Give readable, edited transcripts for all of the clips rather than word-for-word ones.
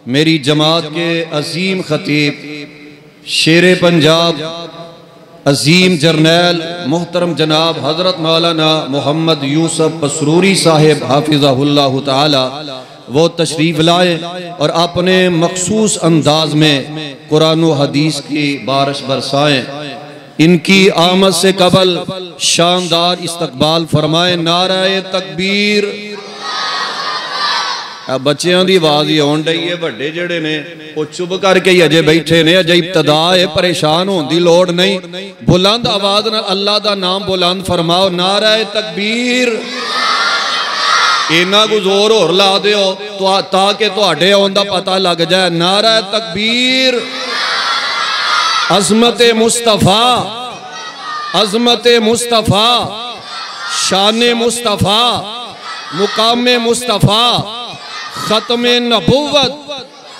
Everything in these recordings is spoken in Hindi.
मेरी जमात के अजीम खतीब शेर पंजाब अजीम जर्नैल मोहतरम जनाब हज़रत मौलाना मोहम्मद यूसुफ पसरूरी साहिब हाफिज़हुल्लाह ताला वो तशरीफ़ लाए और अपने मखसूस अंदाज में कुरान व हदीस की बारिश बरसाएं। इनकी आमद से कबल शानदार इस्तकबाल फरमाए। नाराए तकबीर। बच्चों की आवाज ही आउण डई है, वड्डे जेड़े ने वो चुप करके ही अजे बैठे ने। अजे इब्तदा है, परेशान होने की लोड़ नहीं। बुलंद आवाज नाल अल्लाह दा नाम बुलंद फरमाओ। नाराए तकबीर। इन्ना को जोर होर ला दिओ ताकि तुहाडे आउण दा पता लग जाए। नाराए तकबीर। अज़मत मुस्तफ़ा, अज़मत मुस्तफ़ा, शान मुस्तफ़ा, मुकाम मुस्तफ़ा, ख़त्म नबुव्वत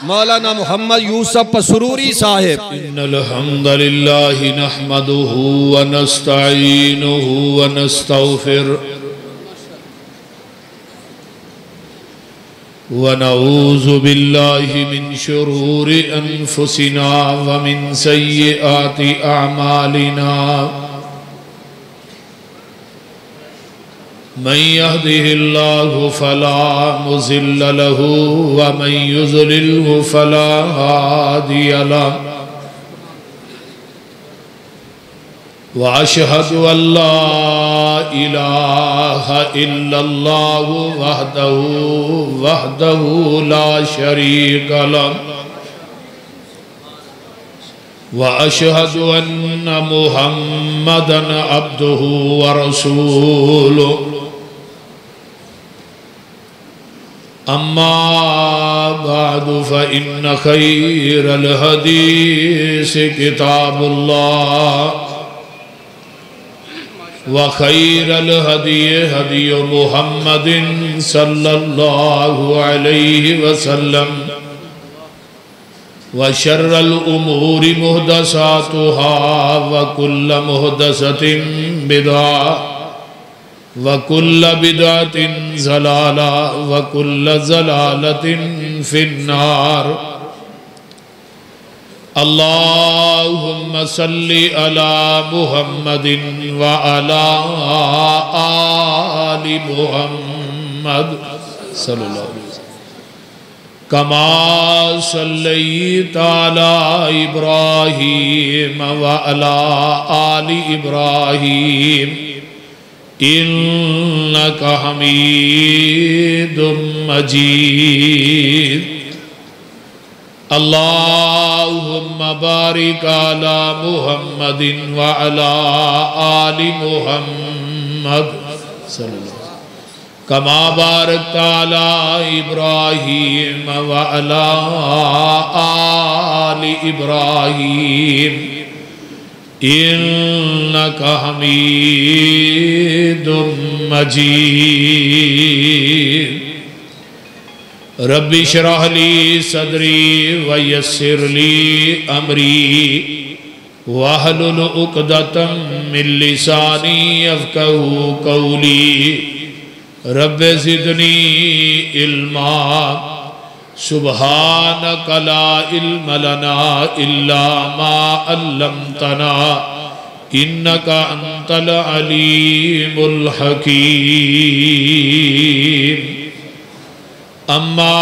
मौलाना मोहम्मद यूसुफ पसरूरी साहिब। इन्नल हम्दुलिल्लाहि नहमदुहु व नस्तईनुहु व नस्तगफिर व नऊज़ु बिल्लाहि मिन शुरूरि अनफुसिना व मिन सय्यिआति अअमालिना। मन यहदिहिल्लाहु फला मुज़िल्ल लहु व मन युज़लिल्हु फला हादिय लहु। व अशहदु अल्ला इलाहा इल्लल्लाहु वहदहु ला शरीका लहु व अशहदु अन्न मुहम्मदन अब्दुहु व रसूलुहु। अम्मा बादु फ़इन्न खैरल हदीस किताबुल्लाह व खैरल हदी हदी मुहम्मदिन सल्लल्लाहु अलैहि वसल्लम व शर्रल उमूरि मुहदसातुहा व कुल्ल मुहदसतिन बिदअह व कुल्ल बिदअतिन ज़लाला व कुल्ल ज़लालतिन फिन्नार। अल्लाहुम्मा सल्लि अला मुहम्मदिन व अला आलि मुहम्मद सल्लल्लाहु अलैहि वसल्लम कमा सल्लैता अला इब्राहीम व अला आलि इब्राहीम इन्नका हमीदुम मजीद। अल्लाहुम्मा बारिक अला मुहम्मदिन व अला आलि मुहम्मद सल्लल्लाहु अलैहि वसल्लम कमा बारकता अला इब्राहीम व अला आलि इब्राहीम इन्नका हमीदुम मजीद। रब्बि श्रह ली सदरी व यस्सिर ली अमरी वहलुल उक़दतम मिन लिसानी यफ़क़हू क़ौली। रब्बि ज़िदनी इल्मा सुब्हानका ला इल्म लना इल्ला मा अल्लमतना इन्नका अंतल अलीमुल हकीम। अम्मा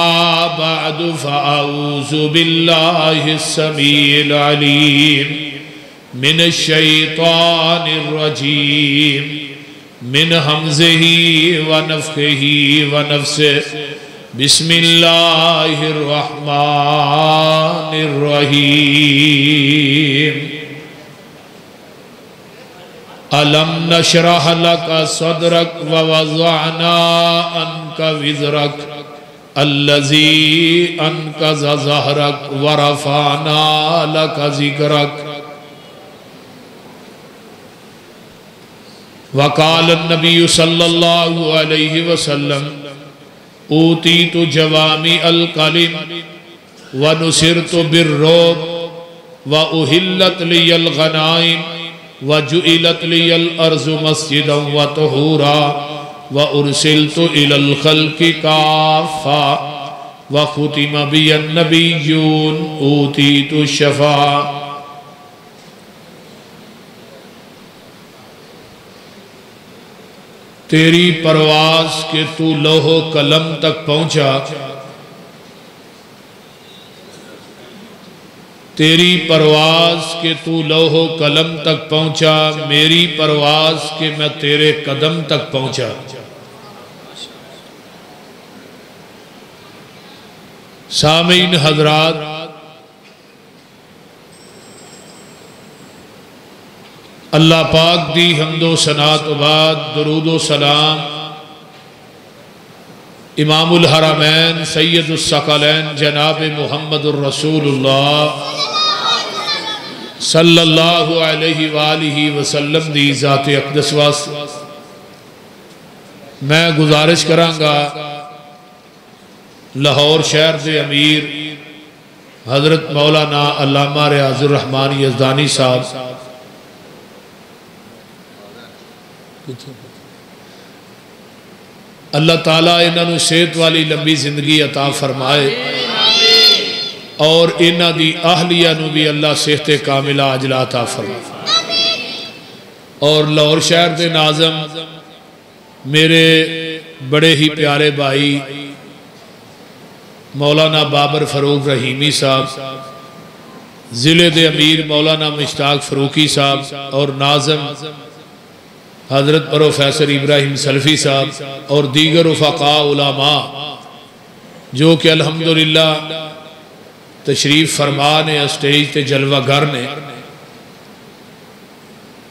बअदु फ़अऊज़ु बिल्लाहि स्समीइल अलीम मिनश शैतानिर रजीम मिन हमज़िही व नफ़्ख़िही व नफ़्सिही। बिस्मिल्लाहिर रहमानिर रहीम। अलम नशरह लका सदरक व वज़अना अन्का विज़रक अल्लज़ी अनक़ज़ ज़हरक व रफ़अना लका ज़िक्रक। वक़ाल नबी सल्लल्लाहु अलैहि वसल्लम ऊतीतु जवामी अल कलिम व नुसिरतु बिर्रुब व उहिल्लत लियल गनाइम व जुइलत लियल अर्ज़ु मस्जिदन व तुहूरा व उरसिलतु इलल खल्क़ि काफ़ा व खुतिम बियन नबिय्यून ऊतीतु शफा। तेरी परवास के तू लोहो कलम तक पहुंचा, तेरी परवास के तू लोहो कलम तक पहुंचा, मेरी परवास के मैं तेरे कदम तक पहुंचा। सामीन हजरात, अल्लाह पाक दी हम्दो सना तो बाद दरूदो सलाम इमामुल हरमैन सैयदुस सकलैन जनाब मुहम्मदुर रसूलुल्लाह सल्लल्लाहु अलैहि वालिहि वसल्लम दी ज़ाते अक़दस वास्ते मैं गुजारिश करांगा लाहौर शहर के अमीर हजरत मौलाना अल्लामा रियाजुर रहमान यज़दानी साहब अल्लाह ताला इन्होंने सेहत वाली लंबी जिंदगी अता फरमाए और इन्हों की आहलिया भी अल्लाह सेहत कामिला अजला अता फरमाए। और लाहौर शहर के नाज़म मेरे बड़े ही प्यारे भाई मौलाना बाबर फरूक रहीमी साहब, ज़िले के अमीर मौलाना मुश्ताक फरूकी साहब और नाज़म हजरत प्रोफेसर इब्राहिम सल्फी साहब और दीगर उफ़क़ा उलमा जो कि अल्हम्दुलिल्लाह तशरीफ़ फरमा ने स्टेज ते जलवागर ने,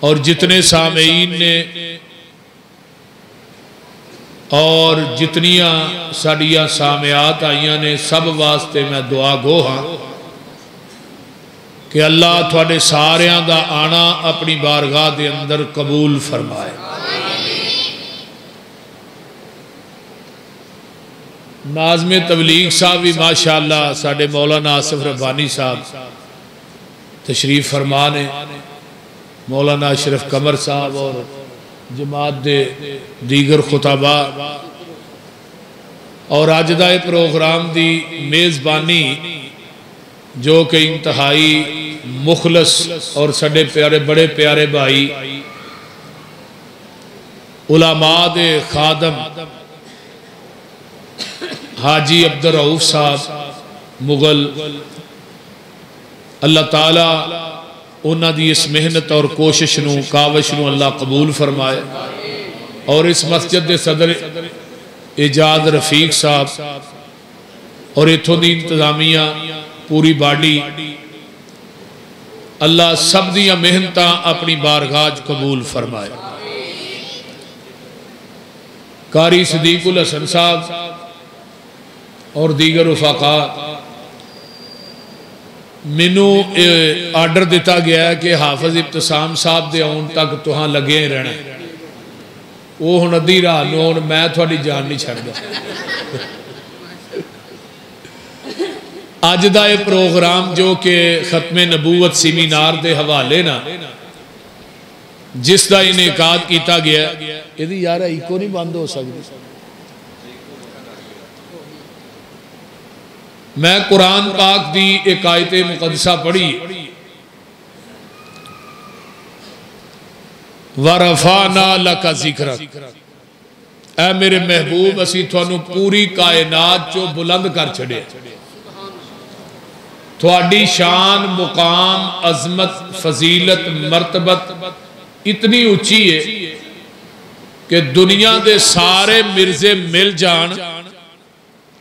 और जितने सामीन ने और जितनियां साड़ियां सामयात आईयां ने सब वास्ते मैं दुआ गो हाँ कि अल्लाह थोड़े सारियां दा आना अपनी बारगाह के अंदर कबूल फरमाए। नाज़मे तबलीग साहब भी माशाअल्लाह साडे मौलाना आसिफ रब्बानी साहब तशरीफ फरमा ने, मौलाना अशरफ कमर साहब और जमात दे दीगर खुताबा, और अज दा प्रोग्राम दी मेज़बानी जो कि इंतहाई मुखलस और साडे प्यारे बड़े प्यारे भाई उलमा दे खादम हाजी अब्दुल रऊफ साहब मुगल, अल्लाह ताला उन्हां दी इस मेहनत और कोशिश नूं काविश नूं अल्लाह कबूल फरमाए। और इस मस्जिद के सदर एजाज रफीक साहब और इत्थों दी इंतजामिया पूरी बाडी, अल्लाह सब दियां मेहनतां अपनी बारगाह कबूल फरमाए। कारी सदीकुल हसन साहब और दीगर उफ़क़ा, मैनू आर्डर दिता गया है कि हाफिज इब्तिसाम साहब के आने तक तुहां लगे ही रहना, वो हुण अद्धी रात नूं आउण, मैं थोड़ी जान नहीं छड्डदा। अज का यह प्रोग्राम जो कि खत्मे नबूवत सेमीनार के हवाले ना जिसका इनेकाद किया गया, यदि यार इको नहीं बंद हो सकती। मैं कुरान पाक की एक आयत मुकद्दसा पढ़ी, वरफाना लका ज़िक्रक, ऐ मेरे महबूब असी तुहानू पूरी कायनात चो बुलंद कर छड़े। थोड़ी शान मुकाम अजमत फजीलत मर्तबत इतनी उची है कि दुनिया के सारे मिर्जे मिल जान,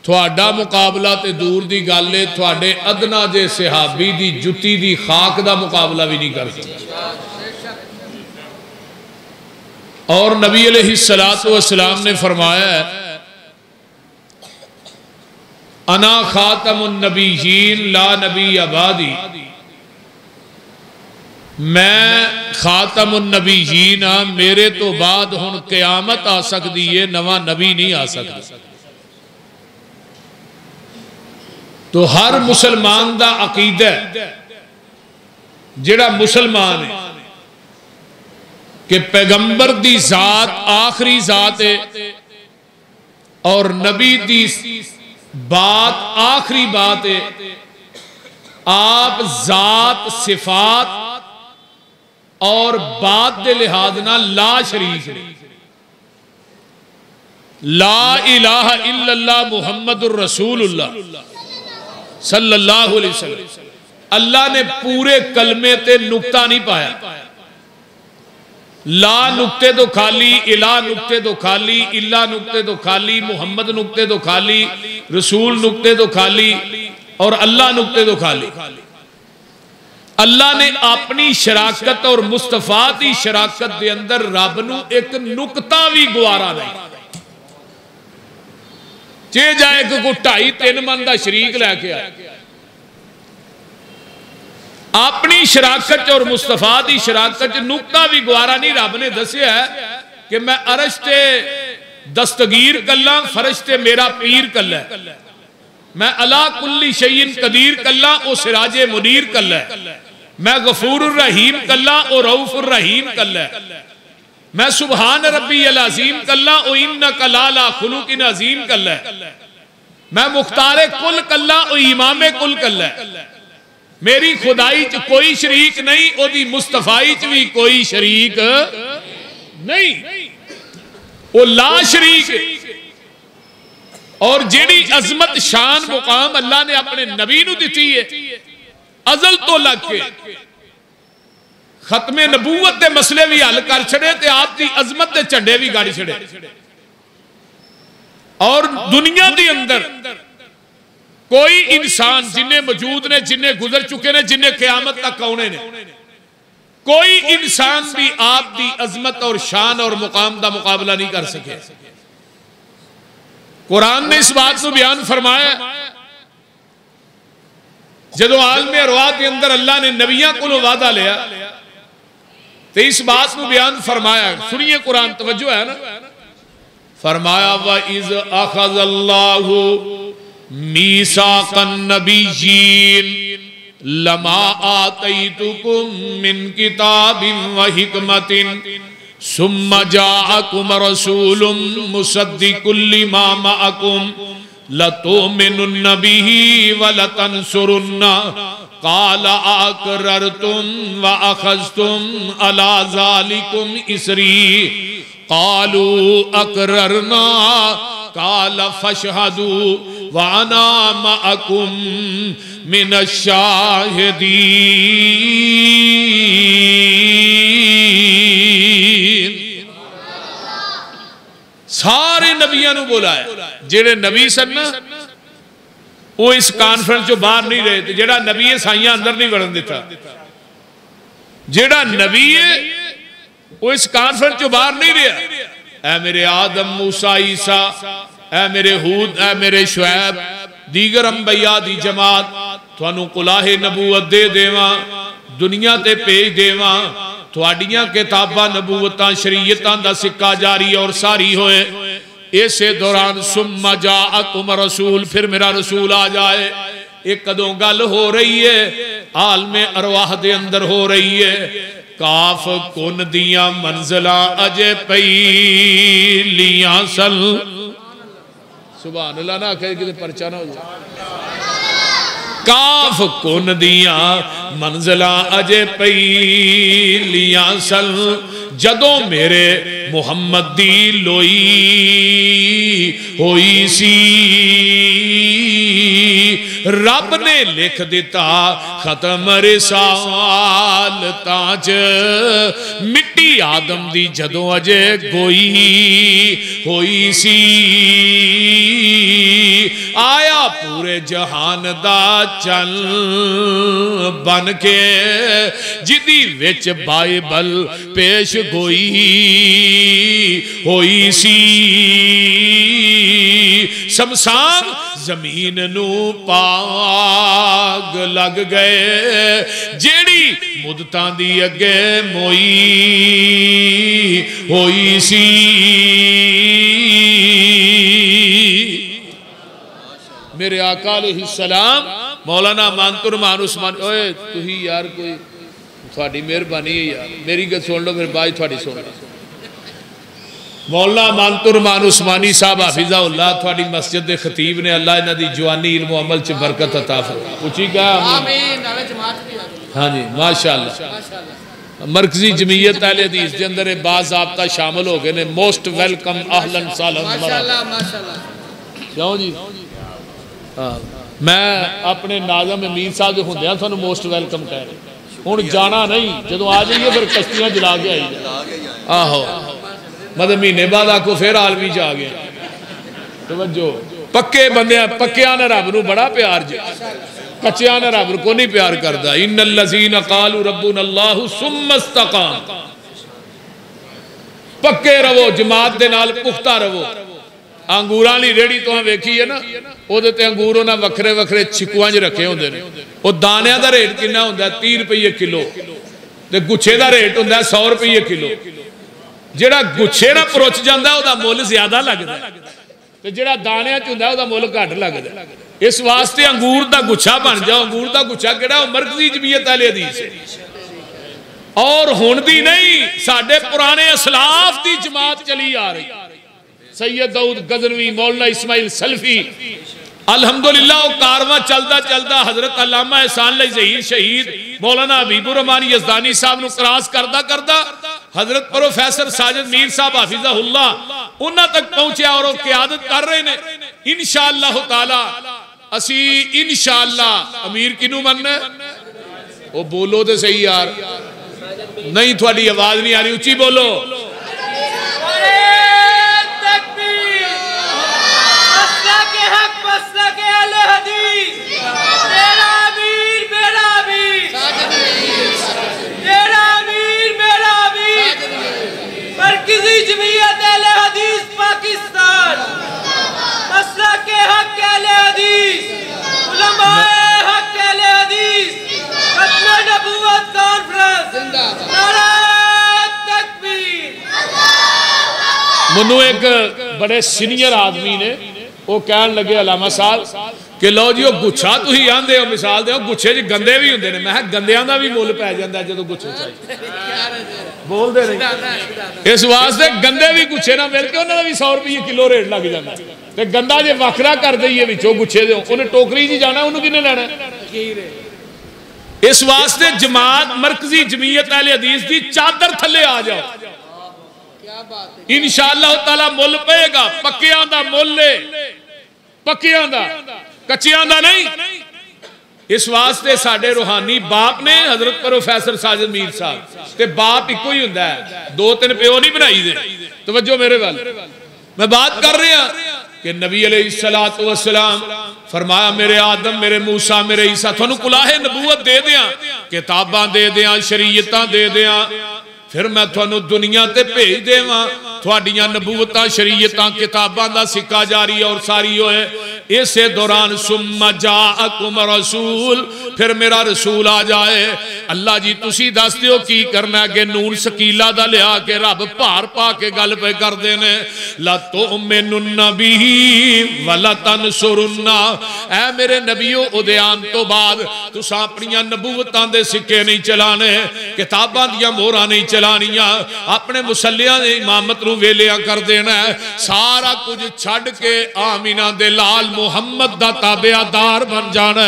थोड़ा मुकाबला तो दूर की गल है, थोड़े अदना जे सहाबी की जुत्ती की खाक का मुकाबला भी नहीं कर सकता। और नबी अलैहिस्सलातु वस्सलाम ने फरमाया है, अना खातमुन नबीयीन ला नबी अबादी, मैं खातमुन नबीयीन हाँ, मेरे तो बाद हुण क़यामत आ सकती है, नवा नबी नहीं आ सकता। तो हर मुसलमान का अकीदा जिहड़ा मुसलमान है कि पैगंबर दी जात आखिरी जात है और नबी दी बात आखिरी बात है, आप जात सिफात और बात के लिहाज ना ला शरीक ने। ला इलाहा इल्लल्लाह मुहम्मदुर रसूलुल्लाह सल्लल्लाहु अलैहि वसल्लम। अल्लाह ने पूरे कलमे ते नुक्ता नहीं पाया। ला नुक्ते तो खाली, इला नुक्ते तो खाली, इल्ला नुक्ते तो खाली, मुहम्मद नुक्ते तो खाली, रसूल नुक्ते तो खाली और अल्लाह नुक्ते तो खाली। अल्लाह ने अपनी शराकत और मुस्तफा की शराकत के अंदर रब नू एक नुकता भी गुआरा नहीं। जे जाए कि कोई 2.5-3 मन का शरीक लैके आए, अपनी शराकत और मुस्तफा की शराकत नुकता भी गुआरा नहीं। रब ने दसिया कि मैं अरश ते दस्तगीर कला, फरश ते मेरा पीर कला, मैं अला कुल्ली शैइन कदीर कला, ओ सिराजे मुनीर कला, मैं गफूर रहीम कला, ओ रऊफ रहीम कला, मैं सुबहान रब्बी अल अजीम कला, ओ इन्नका लाला खुलुकिन अजीम कला, मैं मुख्तारे कुल कला, ओ इमामे कुल कला। मेरी खुदाई च कोई शरीक नहीं, ओदी मुस्तफाई च भी कोई शरीक नहीं, वो ला शरीक। और जेड़ी अजमत शान मुकाम अल्लाह ने अपने नबी नू दिती है, अजल तो लग के खत्मे नबूवत के मसले भी हल कर छड़े ते आपकी अजमत के झंडे भी गाड़ी छड़े। और दुनिया के अंदर कोई इंसान जिन्हें मौजूद ने, जिन्हें गुजर चुके ने, जिन्हें क़यामत तक आने ने, कोई इंसान भी आपकी अजमत और शान और मुकाम का मुकाबला नहीं कर सके। कुरान ने इस बात को बयान फरमाया जदों आलम अरवाह के अंदर अल्लाह ने नबियों को वादा लिया तो इस बात को बयान फरमाया। सुनिए कुरान, तवज्जो है ना। फरमाया व इज़ अख़ज़ल्लाहु मीसाक़न नबिय्यीन लमा आतैतुकुम मिन किताबिन व हिकमतिन सुम्मा जाअकुम रसूलुम मुसद्दिकुल लिमा मअकुम लतुमिनुन्न बिही व लतंसुरुन्ना क़ाल अक़ररतुम व अख़ज़्तुम अला ज़ालिकुम इसरी क़ालू अक़ररना क़ाल फ़शहदू व अना मअकुम मिनश शाहिदीन। सारे नबियों को बुलाया, जेड़े नबी सन ना वो इस कॉन्फ्रेंस चो बाहर नहीं रहे थे। जेड़ा नबी है साइयां अंदर नहीं वड़न दिता, जेड़ा नबी है वो इस कॉन्फ्रेंस चो बाहर नहीं रहा। ऐ मेरे आदम, मूसा, ईसा, ऐ मेरे हूद, ऐ मेरे शुएब, दीगर अंबिया दी जमात, तुहानू कुलाहे नबूवत दे देवा, दुनिया ते भेज देवा, तुहाडियां किताबां नबूवतां शरीयतां दा सिक्का जारी और सारी होए। इसे दौरान सुम्मा जाअकुम रसूल, फिर मेरा रसूल आ जाए। एक कदों गल हो रही है, आलमे अरवाह दे अंदर हो रही है। काफ कुन दिया मंजिला अजे पईलियां सल, सुभान अल्लाह ना कहे कि परचा ना हो जाए। काफ कुन दिया मंजिला अजे पईलियां सल, जदों मेरे मुहम्मद दी लोई होई सी, रब ने लिख दिता खत्म रिसालतां च, मिट्टी आदम दी जदों अजे गोई होई सी, आया पूरे जहान दा चल बन के, जिदी विच बाइबल पेश गोई होई सी। शमशान जमीन नू पाग लग गए, जेड़ी मुदतां दी अगे मोई होई सी। मेरे आका अलैहिस्सलाम मौलाना मानतुर मान उस्मान, ओए तुही यार कोई थोड़ी मेहरबानी है यार, मेरी गल सुन लो, फिर बाद थोड़ी सुन लो। मौलाना मानतुरमान उस्मानी साहब हाफिज़ाहुल्लाह थोड़ी मस्जिद के खतीब ने, अल्लाह इन्हां दी जवानी इल्म अमल च बरकत अता फरमाए। उची कहा आमीन। हाँ जी माशाअल्लाह। मरकजी जमीयत अहले हदीस के अंदर बाज़ाब्ता शामिल हो गए ने। मोस्ट वेलकम अहलन साहलन माशाअल्लाह माशाअल्लाह। क्यों जी हाँ, मैं अपने नाज़म अमीर साहब के होंदियां थानू मोस्ट वेलकम कह रहा। हुण जाना नहीं, जदों आ जाइए फिर कश्तियां जला के आई आहो, मतलब महीने बाद आखो फिर आलमी जा गया। तवज्जो, पक्के बंदे पक्किया ने रब नूं बड़ा प्यार जे, कच्चिया ने रब को नहीं प्यार करता। इन्नल लज़ीना क़ालू रब्बुनल्लाहु सुम्मा इस्तक़ाम, पक्के रवो, जमात दे नाल पुख्ता रवो। अंगूरां दी रेहड़ी तो वेखी है ना, उहदे ते अंगूर उन्हां वखरे वखरे छिकुआं च रखे होंदे ने। वो दाणियां दा रेट किन्ना हुंदा है? 30 रुपये किलो, ते गुच्छे दा रेट हुंदा है 100 रुपये किलो। जेड़ा गुच्छे ना पुरुच जांदा उहदा मुल ज्यादा लगदा, ते जेड़ा दाणियां च हुंदा उहदा मुल घट लगदा। इस वास्ते अंगूर दा गुच्छा बन जाओ। अंगूर दा गुच्छा केड़ा? मरकजी जमीयत अहले हदीस और हुण दी नहीं, साडे पुराने असलाफ दी जमात चली आ रही। सैयद दाऊद गजनवी, मौलाना इस्माइल सल्फी, अल्हम्दुलिल्लाह वो कारवां चलदा चलदा हजरत अल्लामा एहसान अली ज़हीर शहीद मौलाना हबीबुर रहमान यज़दानी साहब नूं क्रॉस करदा करदा हजरत प्रोफेसर साजिद मीर साहब हाफिज़हुल्लाह उन्हां तक पहुंचा और वो क़यादत कर रहे ने। इंशाअल्लाह ताला असी इंशाअल्लाह अमीर किनू मनना? वो बोलो तो सही यार, नहीं थोड़ी आवाज नहीं आ रही, उच्ची बोलो। मरकज़ी जमीयत अहले हदीस पाकिस्तान, मसलक के हक अहले हदीस, उलमाए हक अहले हदीस, खत्म नबूवत कॉन्फ्रेंस, नारा तकबीर। मनु एक बड़े सीनियर आदमी ने वो कहन लगे अलामा साहब कि लो जी वो गुच्छा तुसीं आंदे हो, मिसाल दे गुच्छे च गंदे भी होंदे ने। मैं गंदियां दा भी मुल पै जांदा जदों गुच्छे चाहिए बोलते नहीं। इस वास्ते गंदे भी गुच्छे ना मिल के उन्होंने भी 100 रुपये किलो रेट लग जाता। तो गंदा जे वखरा कर दईए विचों गुच्छे दे, उन्हें टोकरी च जाना, उन्होंने किन्ने लेना? इस वास्ते जमात मरकजी जमीयत अहले हदीस की चादर थले आ जाओ, इंशाअल्लाह ताला मुल पेगा। पक्कियां दा मुल है, पक्कियां दा, कच्चियां दा नहीं। इस वास्ते साडे रूहानी बाप ने हजरत प्रोफेसर साजिद मीर साहब ते बाप इको ही हुंदा है, 2-3 प्यो नहीं बनाई दे। तवज्जो मेरे वाल, मैं बात कर रहा कि नबी अलैहिस्सलातु वस्सलाम फरमाया मेरे आदम, मेरे मूसा, मेरे ईसा थानू कुलाहे नबूवत दे दियां, किताबां दे दियां, शरीयतां दे दियां, फिर मैं थानू दुनिया ते भेज देवां। थोड़ियां नबूवतां, शरीयतां, किताबां दा सिक्का जारी और सारी होए। इसे दौरान सुम्मा जाअकुम रसूल, फिर मेरा रसूल आ जाए। अल्लाह जी तुसी दस दिओ की करना कि नून सकीला दा लिया के रब भार पा के गल पे करदे ने। ला तुमिनुन्ना बिही वला तनसुरुन्ना, ऐ मेरे नबियो ओदे आन तो बाद तुसा अपनियां नबूवतां दे सिक्के नहीं चलाने, किताबां दियां मोहरां नहीं चलानियां, अपने मुसल्लियां दे इमामत नूं वेलियां कर देना, सारा कुछ छड्ड के आमीना दे लाल मुहम्मद दा ताबेदार बन जाना।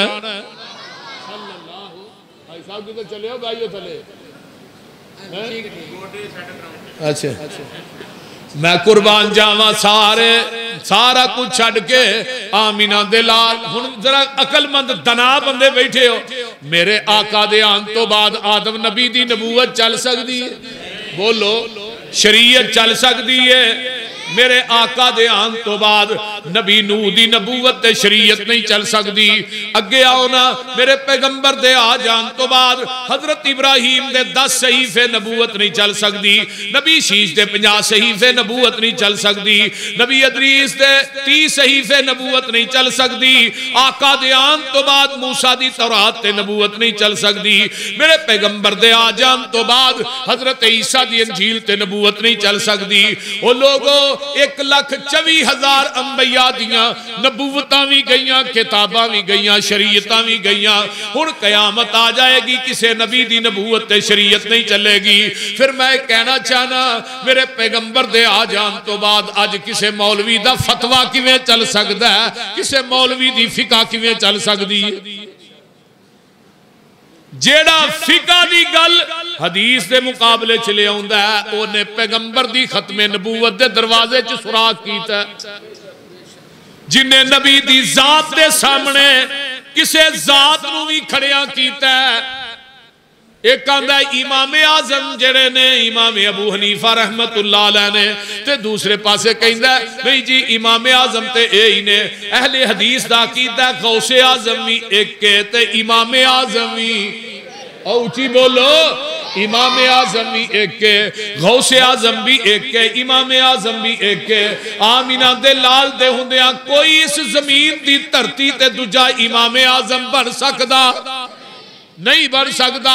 अच्छा मैं कुर्बान जावा सारा कुछ छड्ड के आमीना दे लाल। हुण जरा अकलमंद दना बंदे बैठे हो, मेरे आका दे आन तो बाद आदम नबी दी नबूवत चल सकती है? बोलो शरीयत चल सकती है? मेरे आका दे आन तो बाद नबी नूह दी नबूवत ते शरीयत नहीं चल सकती। अगे आओ ना, मेरे पैगंबर दे आ जान तो बाद हजरत इब्राहिम दे 10 सहीफे नबूवत नहीं चल सकती, नबी शीश दे 50 सहीफे नबूवत नहीं चल सकती, नबी अदरीस दे 30 सहीफे नबूवत नहीं चल सकती। आका दे आन तो बाद मूसा दी तौरात ते नबूवत नहीं चल सकती। मेरे पैगंबर दे आ जान तो बाद हजरत ईसा दी इंजील ते नबूवत नहीं चल सकती। ओ लोगो 1,24,000 अंबिया दियां नबूवतां भी गईयां, किताबां भी गईयां, शरीयतां भी गईयां। हुण कयामत आ जाएगी, किसी नबी दी नबूवत ते शरीयत नहीं चलेगी। फिर मैं कहना चाहना, मेरे पैगंबर दे आ जान तो बाद अज किसी मौलवी दा फतवा किवें चल सकदा है, किसी मौलवी दी फिका किवें चल सकदी है? जेड़ा फिका दी गल हदीस दे मुकाबले च ले आउंदा है, ओने पैगंबर दी खत्मे नबूवत दे दरवाजे च सुराख कीता है। जिन्हें नबी दी जात दे सामने किसे जात नूं भी खड़िया कीता है। एक आंदा इमाम आजम जेड़े ने इमाम अबू हनीफा रहमतुल्लाह अलैह ने, ते दूसरे पासे कहंदा नहीं जी इमाम आजम ते यही ने। अहले हदीस दा कीदा गौसे आजम भी एक के ते इमाम आजम भी, ऊंची बोलो, इमाम आजम भी एक के, गौसे आजम भी एक के, इमाम आजम भी एक के। आमीना दे लाल दे हुंदिया कोई इस जमीन दी धरती ते दूजा इमाम आजम बन सकदा नहीं, बन सकता।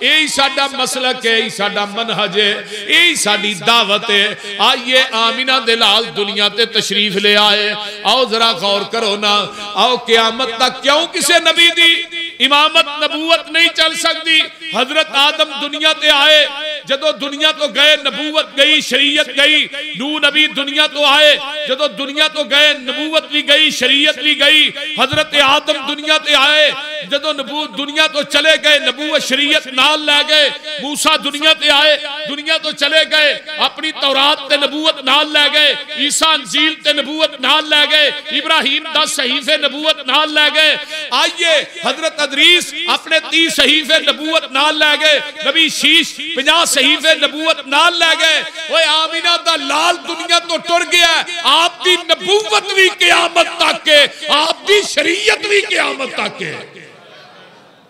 यही साडा मसलक है, यही साडा मनहज है, यही साडी दावत है। आइए आमीना दे लाल दुनिया ते तशरीफ ले आए। आओ जरा गौर करो ना, आओ क़यामत तक क्यों किसी नबी दी इमामत नबूवत नहीं चल सकती? हजरत आदम दुनिया ते आए, जदों दुनिया तो गए नबूवत गई, शरीयत गई। नूह नबी दुनिया तो आए, जदों दुनिया तो गए नबूवत भी गई, शरीयत भी गई। हजरत आदम दुनिया ते आए, जदों नबूवत दुनिया तो चले गए, नबूवत शरीयत नाल ले गए। मूसा दुनिया ते आए, दुनिया तो चले गए, अपनी तौरात ते नबूवत नाल ले गए। ईसा इंजील ते नबूवत नाल ले गए। इब्राहिम 10 सहीफे नबूवत नाल ले गए। आइए हजरत अदरीस अपने 30 सहीफे नबूवत नाल ले गए। नबी शीश 50 सहीफे नबूवत नाल ले गए। ओए आमीना दा लाल दुनिया तो टुर गया। आपकी नबूवत भी क़यामत तक है, आपकी शरीयत भी क़यामत तक है।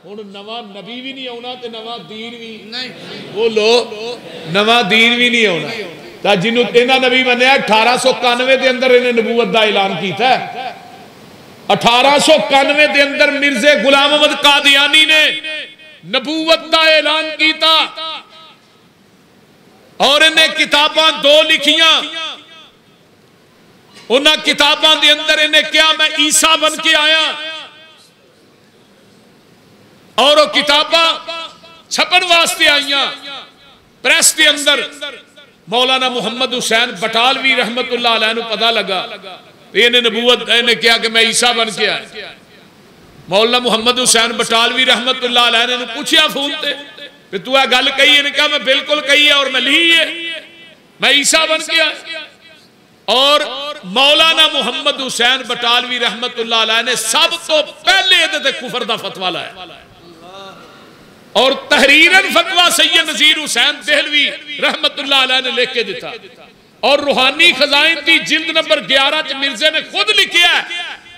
हुण नवा नबी भी नहीं आना ते नवा दीन भी नहीं, बोलो नवा दीन भी नहीं आना। तां जिन्हों इन्हां नबी मन्निया 1891 के अंदर इन्हें नबूवत का ऐलान किया। 1891 के अंदर मिर्जे गुलाम अहमद कादियानी ने नबूवत का ऐलान किया और इन्हें किताबां 2 लिखियां। उन्हां किताबां दे अंदर इन्हें क्या मैं ईसा बन के आया, और किताबा छपन वास्ते आईया प्रेस के अंदर। मौलाना मुहम्मद हुसैन बटालवी रहमतुल्लाह अलैह नूं पता लगा, इन्हें नबूवत इन्हें क्या कि मैं ईसा बन के आया। मौलाना मुहम्मद हुसैन बटालवी रहमतुल्लाह अलैह ने पूछा फोन ते तू गल कही? इन्हें कहा मैं बिल्कुल कही है और मैं ली है, मैं ईसा बन के आया। और मौलाना मुहम्मद हुसैन बटालवी रहमतुल्लाह अलैह ने सब तो पहले इहदे कुफर दा फतवा लाया और तहरीरन फतवा सैयद नजीर हुसैन देहलवी रहमतुल्लाह अलैह ने लिख के दिता। और रूहानी खजाइन की जिल्द नंबर 11 च मिर्जे ने खुद लिखा है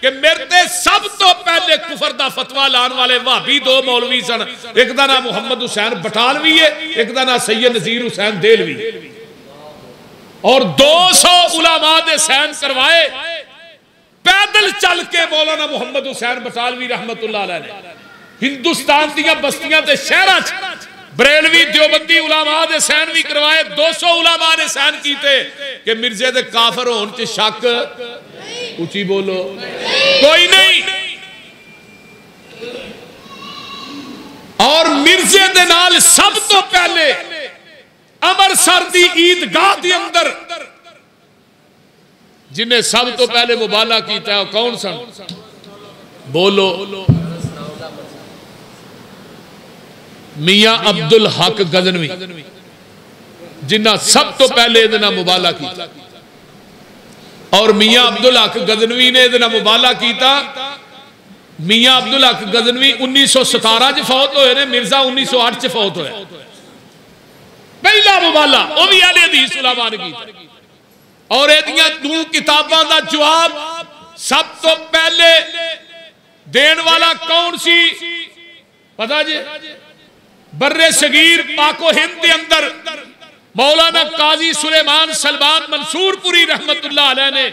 कि मेरे ते सब तो पहले कुफर दा फतवा लाने वाले भाभी 2 मौलवी सन। एक दा नाम मुहम्मद हुसैन बटालवी है, एक दा नाम सैयद नजीर हुसैन देहलवी। और 200 उलमा दे सैन करवाए पैदल चल के मौलाना मुहम्मद हुसैन बटालवी रहमतुल्लाह अलैह ने। हिंदुस्तान दियां बस्तियां ते शहरां च बरेलवी देवबंदी उलमा दे सैन भी करवाए। 200 उलमा ने सैन कीते कि मिर्जे दे काफिर होने च शक, ऊंची बोलो, कोई नहीं। और मिर्जे दे नाल सब तो पहले अमृतसर दी ईदगाह दे अंदर जिन्हें सब तो पहले मुबाला किया है कौन सन? बोलो, मियां अब्दुल हक गजनवी, जिन्ना सब तो पहले इहदे मुबाला किया। और मियां अब्दुल हक गजनवी ने इहदे मुबाला किया। मियां अब्दुल हक गजनवी 1917 च फौत होए ने, मिर्जा 1908 च फौत होया। पहला मुबाला वह भी अहले हदीस उलमा ने किया। और इहदियां 2 किताबां दा जवाब सब तो पहले देने वाला कौन सी पता जी? बर्रे सगीर पाको हिंद के अंदर मौलाना काजी सुलेमान सलमान मंसूरपुरी रहमतुल्लाह अलैह ने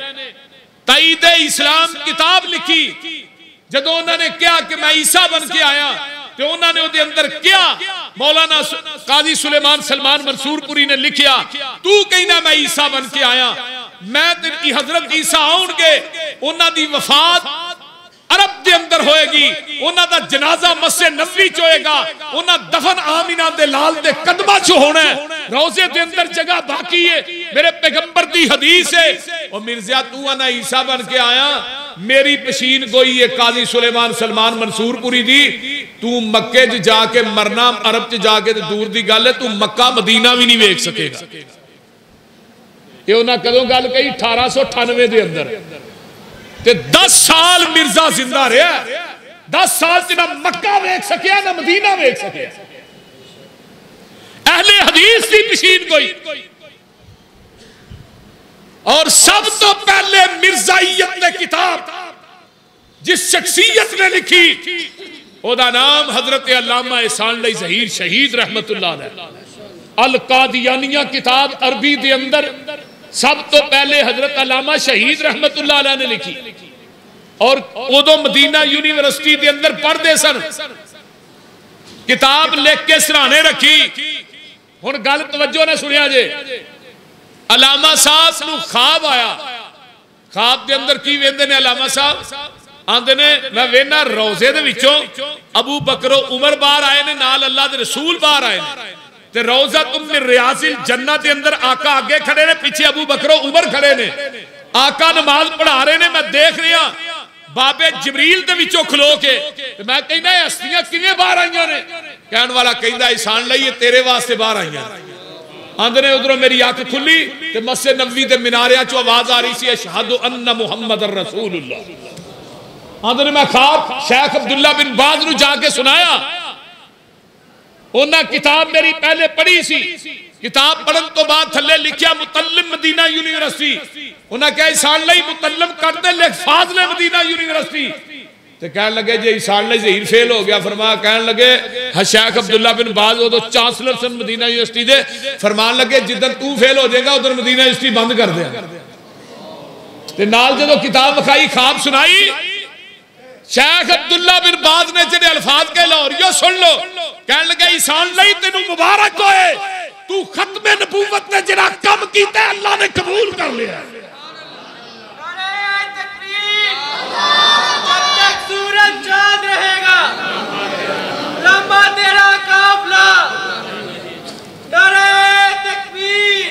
तईदे इस्लाम किताब लिखी। जदों उन्होंने कहा कि मैं ईसा बन के आया तो उन्होंने उहदे अंदर क्या मौलाना काजी सुलेमान सलमान मंसूरपुरी ने लिखिया, तू कहना मैं ईसा बन के आया मैं ते हजरत ईसा आउणगे, उन्हां दी वफात अरब के अंदर होएगी, उन्हां दा जनाजा मस्जिद नबवी च होएगा, उन्हां दफन आमिना दे लाल दे कदमां च होना है, रोजे के अंदर जगह बाकी है। मेरे पैगंबर दी हदीस है, ओ मिर्जा तू आना ईसा बन के आया, मेरी पशीन गोई है काजी सुलेमान सलमान मंसूरपुरी दी, तू मक्के च जाके मरना, अरब च जाके तो दूर दी गल है, तू मक्का मदीना भी नहीं वेख सकेगा। ये उन्हें कदों गल कही 1898 के अंदर, 10 साल मिर्जा जिंदा रहा, 10 साल च ना मक्का वेख सकिया ना मदीना वेख सकिया। अहले हदीस की पशीन कोई, और सब तो पहले मिर्जाइयत ने किताब जिस शख्सियत ने लिखी, ओदा नाम हजरत अल्लामा एहसान अली ज़हीर शहीद रहमतुल्लाह अलैह। अल कादियानिया किताब अरबी के अंदर सब तो पहले हजरत अल्लामा शहीद रहमतुल्लाह अलैह ने लिखी, और उदो मदीना यूनिवर्सिटी के अंदर पढ़ते सन, किताब लिख के सराहने रखी। हुण गल तवज्जो ने सुनिया जे, अल्लामा साहब नूं ख्वाब आया, ख्वाब के अंदर की वेंदे ने अल्लामा साहब, आंदे ने मैं वेना रोजे दे विचों अबू बकर उमर बाहर आए ने, नाल अल्लाह दे रसूल बाहर आए ने, ते रोजा तुम रियाजिल जन्नत के अंदर आका आगे खड़े ने, पीछे अबू बकर उमर खड़े ने, आका नमाज पढ़ा रहे ने, मैं देख रहा बाबे जबरील दे विचों खलो के, मैं कहना हस्तियां किवें बाहर आईयां ने, कहण वाला कहंदा एहसान लई तेरे वास्ते बाहर आईयां। आंदे ने उधरों मेरी अख खुली ते मस्जिद नबवी दे मिनारियां चों आवाज आ रही सी, अशहदु अन्ना मुहम्मदर रसूलुल्लाह। आंदे ने मैं ख्वाब शेख अब्दुल्ला बिन बाज नूं जाके सुनाया, उन्हें किताब मेरी पहले पढ़ी सी, किताब पढ़न तो बाद थले लिखिया मुतल्लिम मदीना यूनिवर्सिटी, उन्हें कहा एहसान लई मुतल्लिम करते लिख फाज़िल मदीना यूनिवर्सिटी, तो कहने लगे जे एहसान अली ज़हीर फेल हो गया, फरमाया कहने लगे शेख अब्दुल्ला बिन बाज उदो चांसलर सन मदीना यूनिवर्सिटी दे, फरमान लगे जिदन तू फेल हो जाएगा उधर मदीना यूनिवर्सिटी बंद कर दिया। ते नाल जदों किताब विखाई ख्वाब सुनाई, शेख अब्दुल्ला बिन बाज ने जिहड़े अल्फाज कहे लाहौरियो सुन लो, कहने लगे एहसान लई तेनू मुबारक होए, तू खत्मे नबूवत ने जिहड़ा काम कीता है अल्लाह ने कबूल कर लिया। जब तक सूरज चांद रहेगा लंबा तेरा काफला, नारे तकबीर।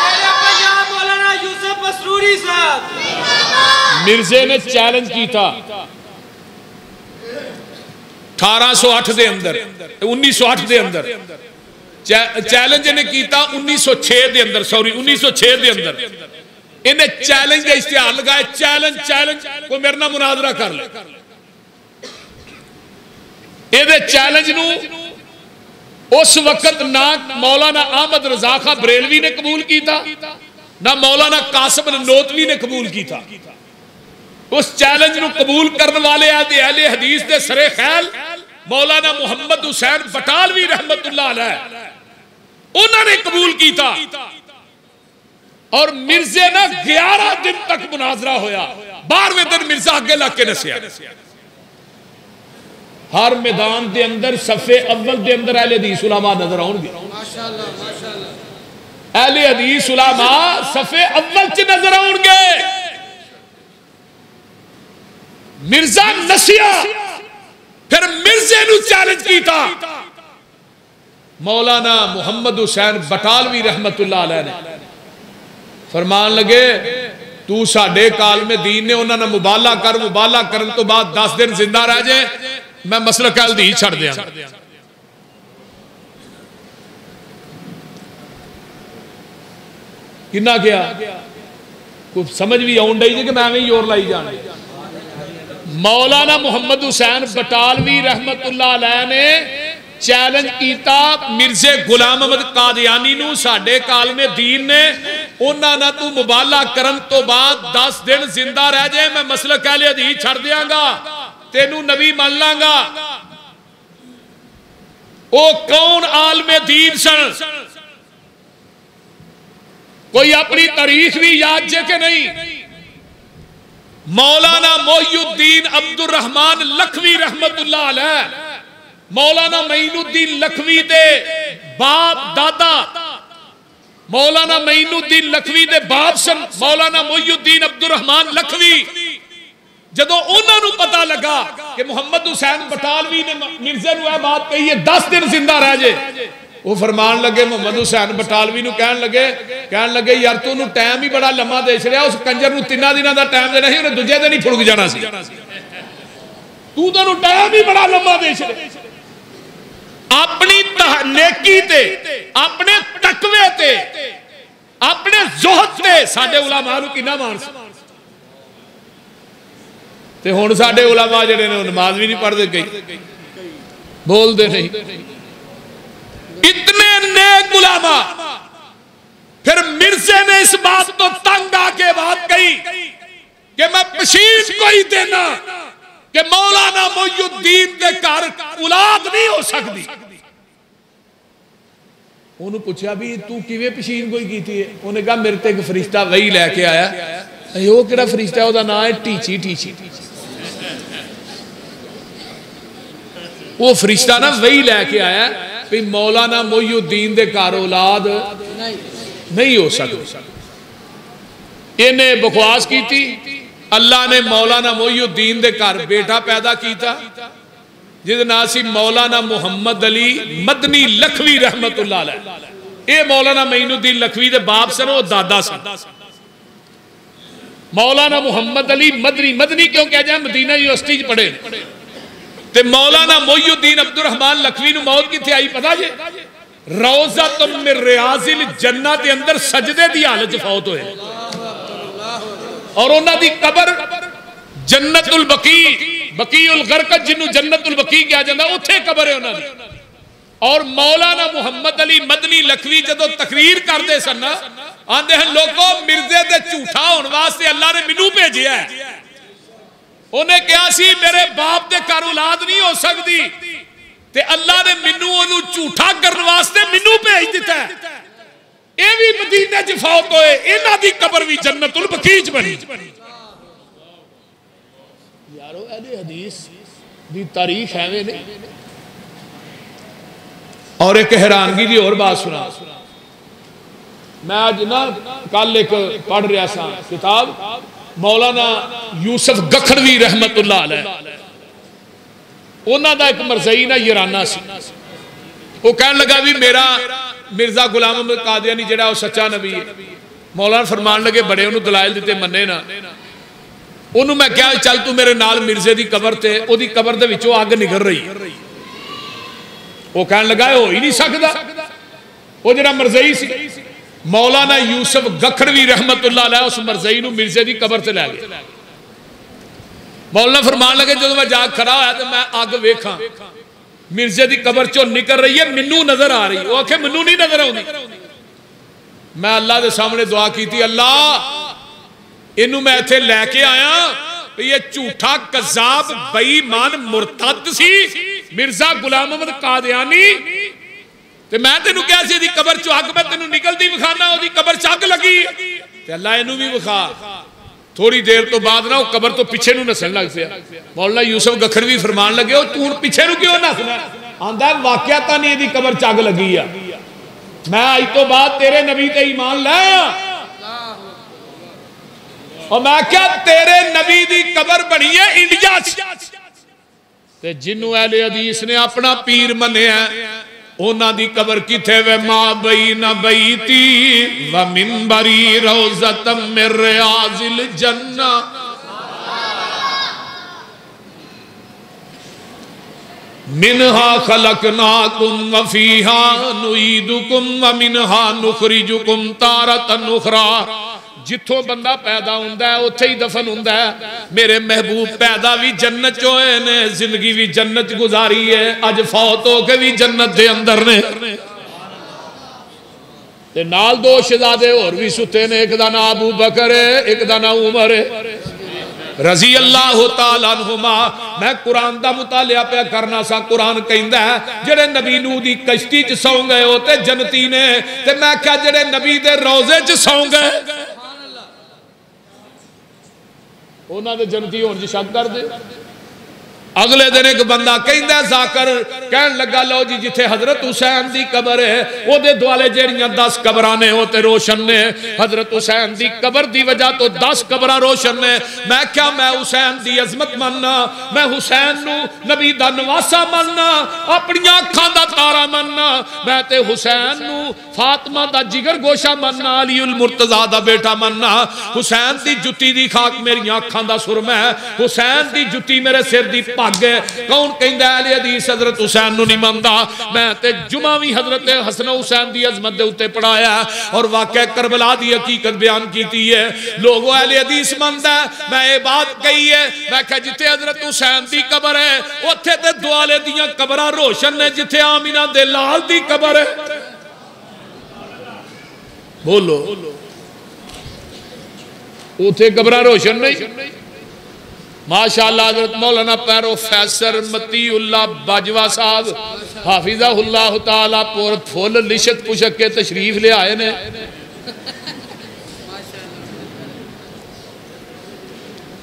मेरे पंजाब मौलाना यूसुफ पसरूरी साहब मिर्जे ने चैलेंज किया 1808 के अंदर, 1908 के अंदर चैलेंज इन्हें किया 1906 के अंदर, सॉरी 1906 के अंदर इन्हें चैलेंज का इश्तिहार लगाया, चैलेंज चैलेंज कोई मेरे नाल मुनाजरा कर ले। ये चैलेंज नूं उस वक्त ना मौलाना अहमद रजा खां बरेलवी ने कबूल किया, ना मौलाना कासिम ननोतवी ने कबूल किया। उस चैलेंज नूं कबूल करने वाले अहले हदीस दे सरे खैल मौलाना मुहम्मद हुसैन बटालवी रहमतुल्लाह अलैह उन्होंने कबूल किया, और मिर्जे ना 11 दिन तक मुनाजरा होया, 12वें दिन मिर्जा अगे लग के नसिया। हर मैदान के अंदर सफे अव्वल के अंदर अहले हदीस उलमा नजर आउणगे, अहले हदीस उलमा सफे अव्वल च नजर आउणगे। मिर्जा नसिया, फिर मिर्जे नूं चैलेंज किया मौलाना मुहम्मद हुसैन बटालवी रहमतुल्लाह अलैह ने, फरमान लगे तू साडे काल में दीन ने उन्होंने मुबाला कर, मुबाला करन तो बाद 10 दिन जिंदा रह जाए, मैं मसलक अहल हदीस छड़ दिया। किन्ना गया कुछ समझ भी आउण डई जी कि मैं एवें जोर लाई जाना। मौलाना मुहम्मद हुसैन बटालवी रहमतुल्लाह अलैह ने चैलेंज किया मिर्जे गुलाम अहमद कादियानी नूं, साडे काल में दीन ने उन्हां नाल तू मुबाला करन तो बाद 10 दिन जिंदा रह जाए, मैं मसलक अहले हदीस छड़ दियांगा, तेनू नबी मान लांगा। ओ कौन आलमे दीन सन, कोई अपनी तारीख भी याद जे के नहीं? मौलाना मोहिउद्दीन अब्दुर रहमान लखवी रहमतुल्लाह अलैह, मौलाना मईनुद्दीन लखवी दे बाप दादा मौलाना मईनुद्दीन लखवी दे बाप सन मौलाना मोइनुद्दीन अब्दुल रहमान लखवी। जदों उन्होंने पता लगा कि मुहम्मद हुसैन बटालवी ने मिर्जे नूं यह बात कही है 10 दिन जिंदा रह जे, वो फरमान लगे मुहम्मद हुसैन बटालवी नूं कहन लगे यार तू टाइम ही बड़ा लम्मा दे छड़िया, उस कंजर नूं 3 दिनों का टाइम देना सी, उन्हें दूजे दिन ही फुड़क जाना सी। तू तो टाइम ही बड़ा लम्मा दे छड़े। अपनी नेकी ते अपने तकवे ते अपने ज़ुहद ते साडे उलमा नूं किन्ना मान सी। ते हुण साडे उलमा जिहड़े ने नमाज भी नहीं पढ़ते, कई बोलते नहीं। इतने नेक उलमा, फिर मिर्जे ने इस बात तो तंग आके बात कही कि मैं पशीन को ही देना कि मौलाना मोइनुद्दीन के घर औलाद नहीं हो सकती। उन्होंने पूछा भी तू किवें पशीन कोई की है? उन्हें कहा मेरे ते एक फरिश्ता वही लैके आया। वो किहड़ा फरिश्ता? उसका नाम है टीची। टीची वो फरिश्ता ना वही लैके आया भी मौलाना मोइनुद्दीन के घर औलाद नहीं हो सकती। इन्हें बकवास की थी। अल्लाह ने मौलाना मोइनुद्दीन के घर बेटा पैदा किया जिसका नाम सी मौलाना मुहम्मद अली मदनी लखवी रहमतुल्लाह अलैह। ये मौलाना मईनुद्दीन लखवी के बाप सन, वो दादा सन। मौलाना मुहम्मद अली मदनी, मदनी क्यों कह जाए? मदीना यूनिवर्सिटी पढ़े। ते मौलाना मोइनुद्दीन अब्दुल रहमान लखवी नूं मौत कित्थे आई पता जे? रौज़तुम मिन रियाज़िल जन्नत के अंदर सजदे की हालत फौत होए और उन्हां दी कबर जन्नतुल बकी, बकीउल गरकत जिन्हों जन्नतुल बकी कहा जाता, उत्थे कबर है उन्हां दी। और मौलाना मुहम्मद अली मदनी लखवी जदों तकरीर करते सन आंदे हैं लोगों मिर्जे दे झूठा होने वास्ते अल्लाह ने मैनू भेजिया है। उन्हें कहा सी मेरे बाप दे घर औलाद नहीं हो सकती ते अल्लाह ने मैनू ओनू झूठा करने वास्ते मैनू भेज दिता है। ये भी मदीने च फौत होए, इन्हां दी कबर भी जन्नतुल बकी च बनी। यारो अहले हदीस दी तारीख एवें नहीं। और एक हैरानगी की और बात सुना। मैं आज ना कल एक पढ़ रहा था किताब मौलाना यूसुफ गखरवी रहमतुल्लाह अलैह, उन्हां दा एक मरज़ई ना यराना सी। वो कहने लगा भी मेरा मिर्जा गुलाम अहमद कादियानी जिहड़ा वो सच्चा नबी है। मौलाना फरमान लगे बड़े उन्होंने दलाइल दिते मन्ने ना। उन्होंने मैं कहा चल तू मेरे नाल मिर्जे की कबर ते ओदी कबर दे विचों अग निकल रही। वो कहने लगा हो ही नहीं सकता। वो जिहड़ा मरज़ई सी मौलाना यूसुफ गखरवी रहमतुल्लाह अलैह उस मरज़ई नूं मिर्जे की कबर ते लै गए। मौलाना फरमान लगे जो मैं जाग खड़ा होया तो मैं अग वेखा मिर्जे की कबर चो निकल रही है, मैनू नजर आ रही। वो आखे मैनू नहीं नजर आउंदी। मैं अल्लाह के सामने दुआ की अल्लाह इनू मैं इत्थे लैके आया ये झूठा कज़ाब बेईमान मुरतद सी मिर्जा गुलाम अहमद कादियानी ते मैं तेनू कहा सी कबर चो अग मैं तेनू निकलती विखाना, ओदी कबर च अग लगी ते अल्लाह इनू भी विखा। थोड़ी देर तो बाद ना वो कबर तो पिछे नू नसन लग पिया। मौलाना यूसुफ गखरवी फरमान लगे तू पिछे नू क्यों नसना? आंदा वाकया तां नहीं इहदी कबर च अग लगी आ। मैं अज तो बाद तेरे नबी ते ईमान लाया और मैं क्या तेरे नबी दी कबर बनी है इंडिया ते जिन्हों अहले हदीस ने अपना पीर मन्निया उन्हां दी कबर किथे वे मां बई ना बई ती व मिंबरी रौज़तम मिन रियाज़िल जन्ना। मिनहा खलकनाकुम व फीहा नुईदुकुम व मिनहा नुखरिजुकुम तारतन उखरा। जिथों बंदा पैदा होंदा है उत्थे ही दफन होंदा है। मेरे महबूब पैदा भी जन्नत च होए ने, जिंदगी भी जन्नत गुजारी है, अज फौत हो के भी जन्नत दे अंदर ने। ते नाल दो शहजादे और भी सुते ने, एक दा नाम अबू बकर है, एक दा नाम उमर है रजी अल्लाह तआला अन्हुमा। मैं कुरान दा मुतालिया पे करना सा। कुरान कहंदा है जेड़े नबी नूह दी कश्ती च सौ गए हो ते जन्नती ने, ते मैं क्या जेड़े नबी दे रोजे च सौ गए उन्होंने जन्नती होने शक कर दे। अगले दिन एक बंदा कहंदा जाकर कहन लगा लो जी जिथे हजरत हुसैन दी कबर है ओदे दुआले जेड़ियां 10 कबरां ने वो ते रोशन ने। हजरत हुसैन दी कबर दी वजह तो 10 कबरां रोशन ने। मैं क्या मैं हुसैन दी अजमत मनना, मैं हुसैन नू नबी दा नवासा मनना, अपनी अखां दा तारा मनना। मैं ते हुसैन नू फातिमा दा जिगर गोशा मनना, अलीउल मुर्तजा दा बेटा मनना। हुसैन दी जुत्ती दी खाक मेरी अखां दा सुरमा है, हुसैन दी जुत्ती मेरे सिर दी पग है। कौन कहंदा अहले हदीस हजरत हुसैन नू नहीं मनदा? मैं ते जुमा भी हजरत हसन हुसैन दी अजमत दे उत्ते पढ़ाया और वाकया करबला दी हकीकत बयान की है। लोग अहले हदीस मनदा, मैं ये बात कही है, मैं कहा जिथे हजरत हुसैन दी कबर है उत्थे ते दुआले दियां कबरां रोशन ने, जिथे आमिना दे लाल दी कबर है बोलो उथे कबरां रोशन नहीं। माशाअल्लाह हज़रत मौलाना प्रोफेसर मतीउल्लाह बाजवा साहब हाफिज़हुल्लाह ताला फुल लिशक पुशक के तशरीफ ले आए ने।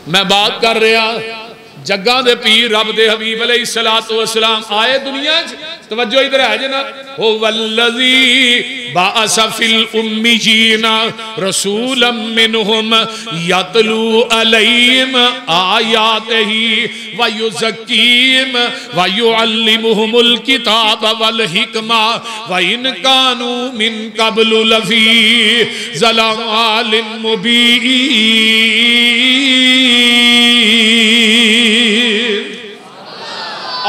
मैं बात कर रहा जग्गा दे पीर रब दे हबीब अलैहिस्सलातु वस्सलाम आए दुनिया च। तवज्जो इधर है जना, हो वल्लज़ी बाअसा फिल उम्मीयीना रसूलन मिनहुम यतलू अलैहिम आयातिही व युज़क्कीहिम व युअल्लिमुहुमुल किताब वल हिकमा व इन कानू मिन क़ब्लु लफ़ी ज़लालिन मुबीन।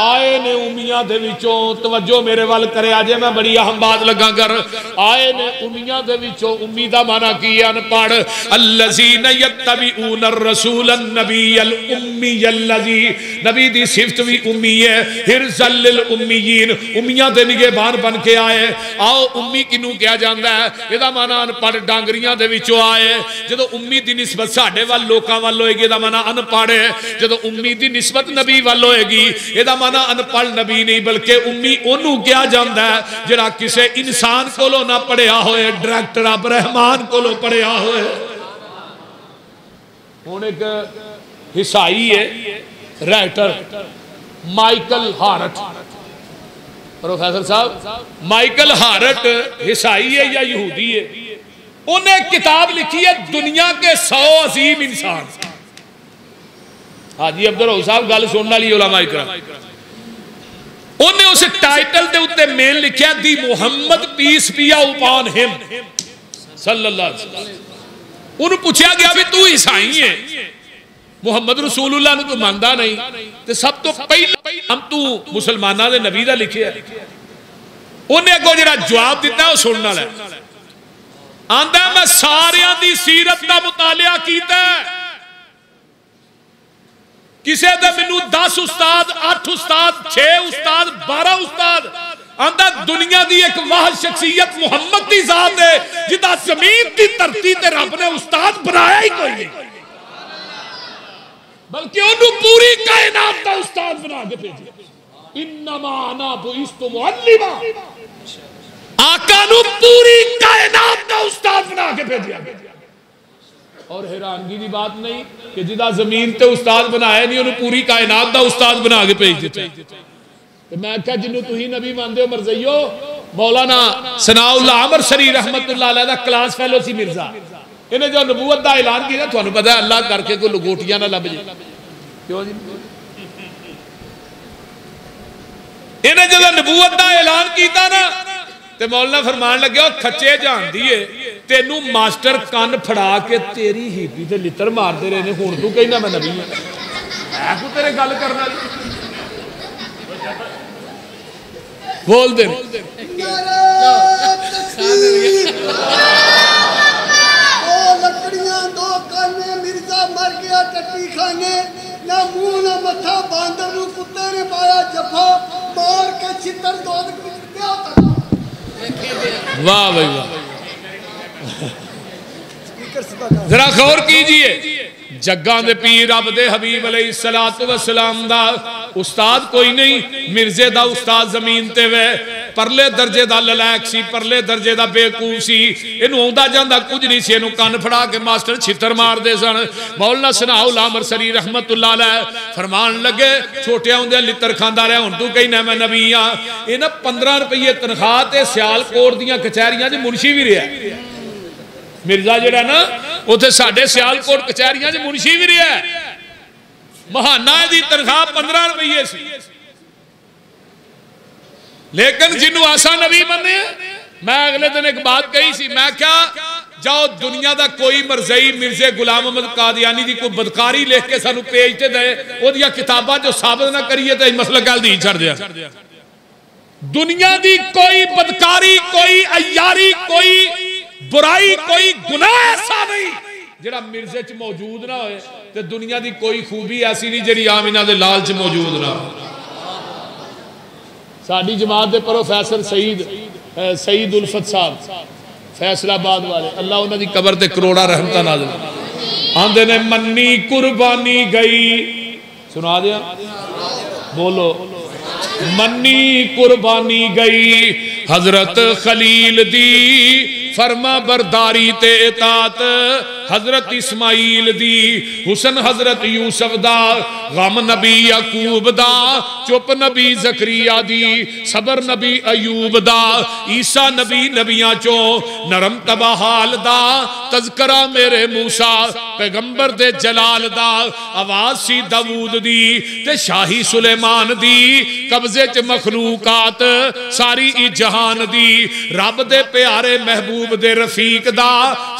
आए ने उम्मियां दे विचों, तवज्जो मेरे वाल करे आजे, मैं बड़ी अहम बात लगा कर। आए ने उम्मियां दे विचों, उम्मी दा माना की अनपढ़। अल्लज़ीना यत्तबिऊन अर्रसूलन नबियल उम्मियल लज़ी, नबी दी सिफत भी उम्मी है। हिरज़ल लिल उम्मीयीन, उम्मियां दे निगहबान बन के आए। आओ उम्मी किनू कहा जाता है? इहदा माना अनपढ़ डांगरियां दे विचों आए। जदों उम्मी दी निस्बत साडे वाल लोकां वाल होएगी इहदा माना अनपढ़ है। जदों उम्मी दी निस्बत नबी वाल होएगी इहदा माना अनपढ़ नबी नहीं बल्कि उम्मी ओनू कहा जाता है जिहड़ा किसी इंसान कोलों ना पढ़िया होए, डायरेक्ट रब रहमान कोलों पढ़िया होए। हुण एक ईसाई है राइटर माइकल हार्ट, प्रोफेसर साहब माइकल हार्ट ईसाई है या यहूदी है? उन्हें किताब लिखी है दुनिया के 100 अजीम इंसान। हाजी अब्दुल रऊफ साहब गल सुनने वाली उलमा इकराम, उन्हें उस टाइटल के उत्ते मेन लिखा the Muhammad peace be upon him सल्लल्लाहु अलैहि वसल्लम। उन्हें पूछा गया भी तू ईसाई है, मुहम्मद रसूलुल्लाह नूं तू मानदा नहीं, ते सब तो पहले हम तू मुसलमाना दे नबी दा लिखिया। उन्हें अगों जिहड़ा जवाब दिता वो सुनने वाला आंदा, मैं सारियां दी सीरत दा मुतालिया कीता, किसी दे मैनू 10 उस्ताद 8 उस्ताद 6 उस्ताद 12 उस्ताद आंदा, दुनिया की एक वाहिद शख्सियत मुहम्मद की जात है जिदा जमीन की धरती ते रब ने उस्ताद बनाया ही कोई नहीं, बल्कि उन्होंने पूरी कायनात का उस्ताद बना के भेजा। इन्नमा अना बुइस्तु मुअल्लिमा, आका नू पूरी कायनात का उस्ताद बना के भेजा। और हैरानगी की बात नहीं कि जिदा जमीन ते उस्ताद बनाया नहीं उन्हें पूरी कायनात का उस्ताद बना के भेज दिता। तो मैं क्या जिन्हों तुम नबी मानते हो मरज़इयो, मौलाना सनाउल्लाह अमरसरी रहमतुल्लाह अलैह दा क्लास फेलो सी मिर्जा, इन्हें जो नबूवत का ऐलान किया तुहानू पता है अल्लाह करके कोई लुगोटियां ना लभ जाए। क्यों जी? इन्हें जो नबूवत का ऐलान किया ना ते मौलाना फरमान लगे खच्चे जानती है तेनू मास्टर कन फड़ा के तेरी हीपी ते लित्र मारते रहे ने, हुण तू कहना मैं नबी है तू तेरे गल करना बोल दे। लकड़ियां 2 काने, मिर्जा मर गया टट्टी खाने, ना मुंह ना मथा, बांदर नू कुत्ते ने पाया जफा, मार के छितर दो क्या होता। वाह भाई वाह, जरा गौर कीजिए, जग्गा दे पीर रब दे हबीब अलैहिस्सलातु वस्सलाम दा उस्ताद कोई नहीं, मिर्जे दा उस्ताद जमीन ते वे। परले दर्जे का ललैक सी, परले दर्जे का बेवकूफ सी, इनू आउंदा जांदा कुछ नहीं सी, इनू कन फड़ा के मास्टर छितर मारते सन। मौलाना सनाउल अमरसरी रहमतुल्लाह अलैह फरमान लगे, छोटे होंदे लितर खांदा रहा, हुण तू कहना मैं नबी हाँ। ये ना 15 रुपये तनख्वाह ते सियालकोट दीयां कचहरियां च मुंशी भी रहा, मिर्जा जिहड़ा ना उत्थे साडे सियालकोट कचहरियां च मुंशी भी रहा। महाना दी तनख्वाह 15 रुपये सी, लेकिन जिन्हों आसा नबी मने, मैं अगले दिन एक बात कही सी, मैं क्या जाओ दुनिया का कोई मरजई मिर्जे गुलाम अहमद कादियानी की कोई बदकारी लिख के सानू पेज ते दे, ओदियां किताबां जो साबित ना करिए तो मसला गल दी छड़ दिया। दुनिया की कोई बदकारी, कोई अयारी, कोई बुराई, कोई गुनाह ऐसा नहीं जिहड़ा मिर्जे च मौजूद ना होए, ते दुनिया की कोई खूबी ऐसी नहीं जिहड़ी आम इन्हां दे लाल च मौजूद ना हो। साडी जमात दे प्रोफैसर सईद उल्फत साहब फैसलाबाद वाले, अल्लाह उन्होंने कबर ते करोड़ा रहमतां नाज़िल, आंदे ने मन्नी कुर्बानी गई, सुना दिया बोलो, मन्नी कुर्बानी गई हजरत खलील दी फरमा बरदारी ते इतात, हजरत इस्माइल दी हुसन हजरत यूसुफ दा, गम नबी याकूब दा, चुप नबी जकरिया दी, सबर नबी अयूब दा, ईसा नबी नबियां चो नरम तबाहाल दा, तज़करा मेरे मूसा पैगंबर दे जलाल दा, आवाज सी दाऊद दी ते शाही सुलेमान दी, कब्जे च मखलूकात सारी ई जहान दी, रब दे प्यारे महबूब दे रफीक दा,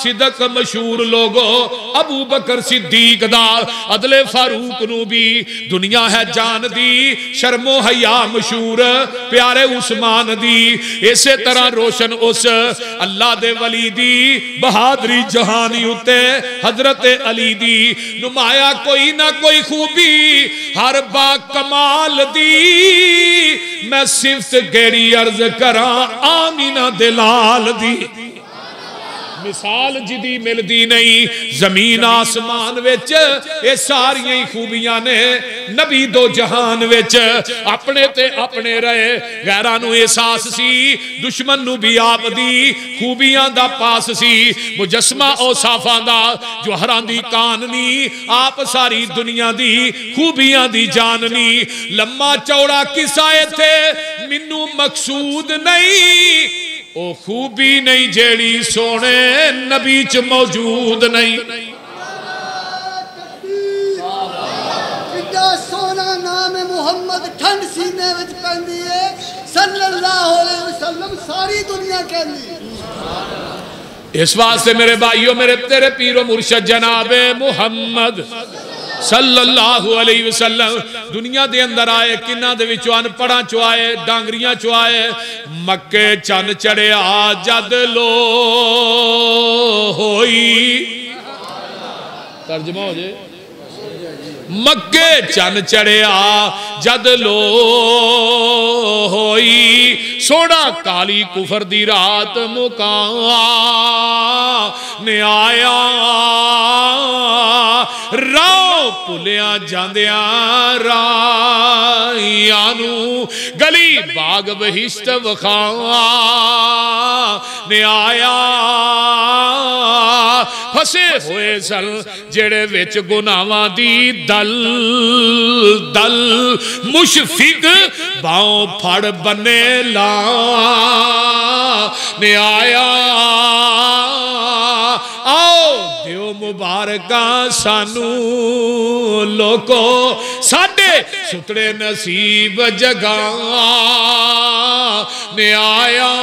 सिदक मशहूर लोगो अबू बकर सिद्दीक दा, अदले फारूक नू भी दुनिया है जान दी, शर्मो हया मशहूर प्यारे उस्मान दी, इसे तरह रोशन उस अल्लाह दे वली दी, बहादरी जहानी उत्ते हजरत अली दी, नुमाया कोई ना कोई खूबी हर बा कमाल दी, मैं सिफ्त गेड़ी अर्ज करा आमीना दिलाल दी, मिसाल जिदी मिलती नहीं जमीन आसमान विच, ये सारियां ही खूबियां ने नबी दो जहान विच, अपने ते अपने रहे, गैरां नू एहसास सी, दुश्मन नू भी आप दी खूबियां दा पास सी, मुजस्मा औसाफां दा जोहरां दी काननी, आप सारी दुनिया दी खूबियां दी जाननी, लम्मा चौड़ा किसा इत्थे मिन्नू मकसूद नहीं, ओ खूबी नहीं जेड़ी सोने नबी च मौजूद नहीं। कितना सोना नाम है मुहम्मद, ठंड सीने विच पैंदी है सल्लल्लाहु अलैहि वसल्लम, सारी दुनिया कहंदी। इस वास्ते मेरे भाइयों, मेरे तेरे पीरो मुर्शद जनाबे मुहम्मद सल्लल्लाहु अलैहि वसल्लम दुनिया दे अंदर आए, किन्ना दे विचों अनपढ़ां चो आए, डांगरियां चो आए, मक्के चन चढ़िया जद लो होई, तर्जमा हो जाए, मक्के चन चढ़िया जद लो होई, सोना काली कुफर दी रात मुका ने आया, राह भुलिया जांदिया राहियां नू, गली बाग बहिश्त वखा ने आया, फसे हुए सन जेड़े विच गुनाहां दी दल दल, मुशफिक बाहों फड़ बने ला ने आया, आओ दियो मुबारका सानू लोको, साडे सुतड़े नसीब जगा ने आया,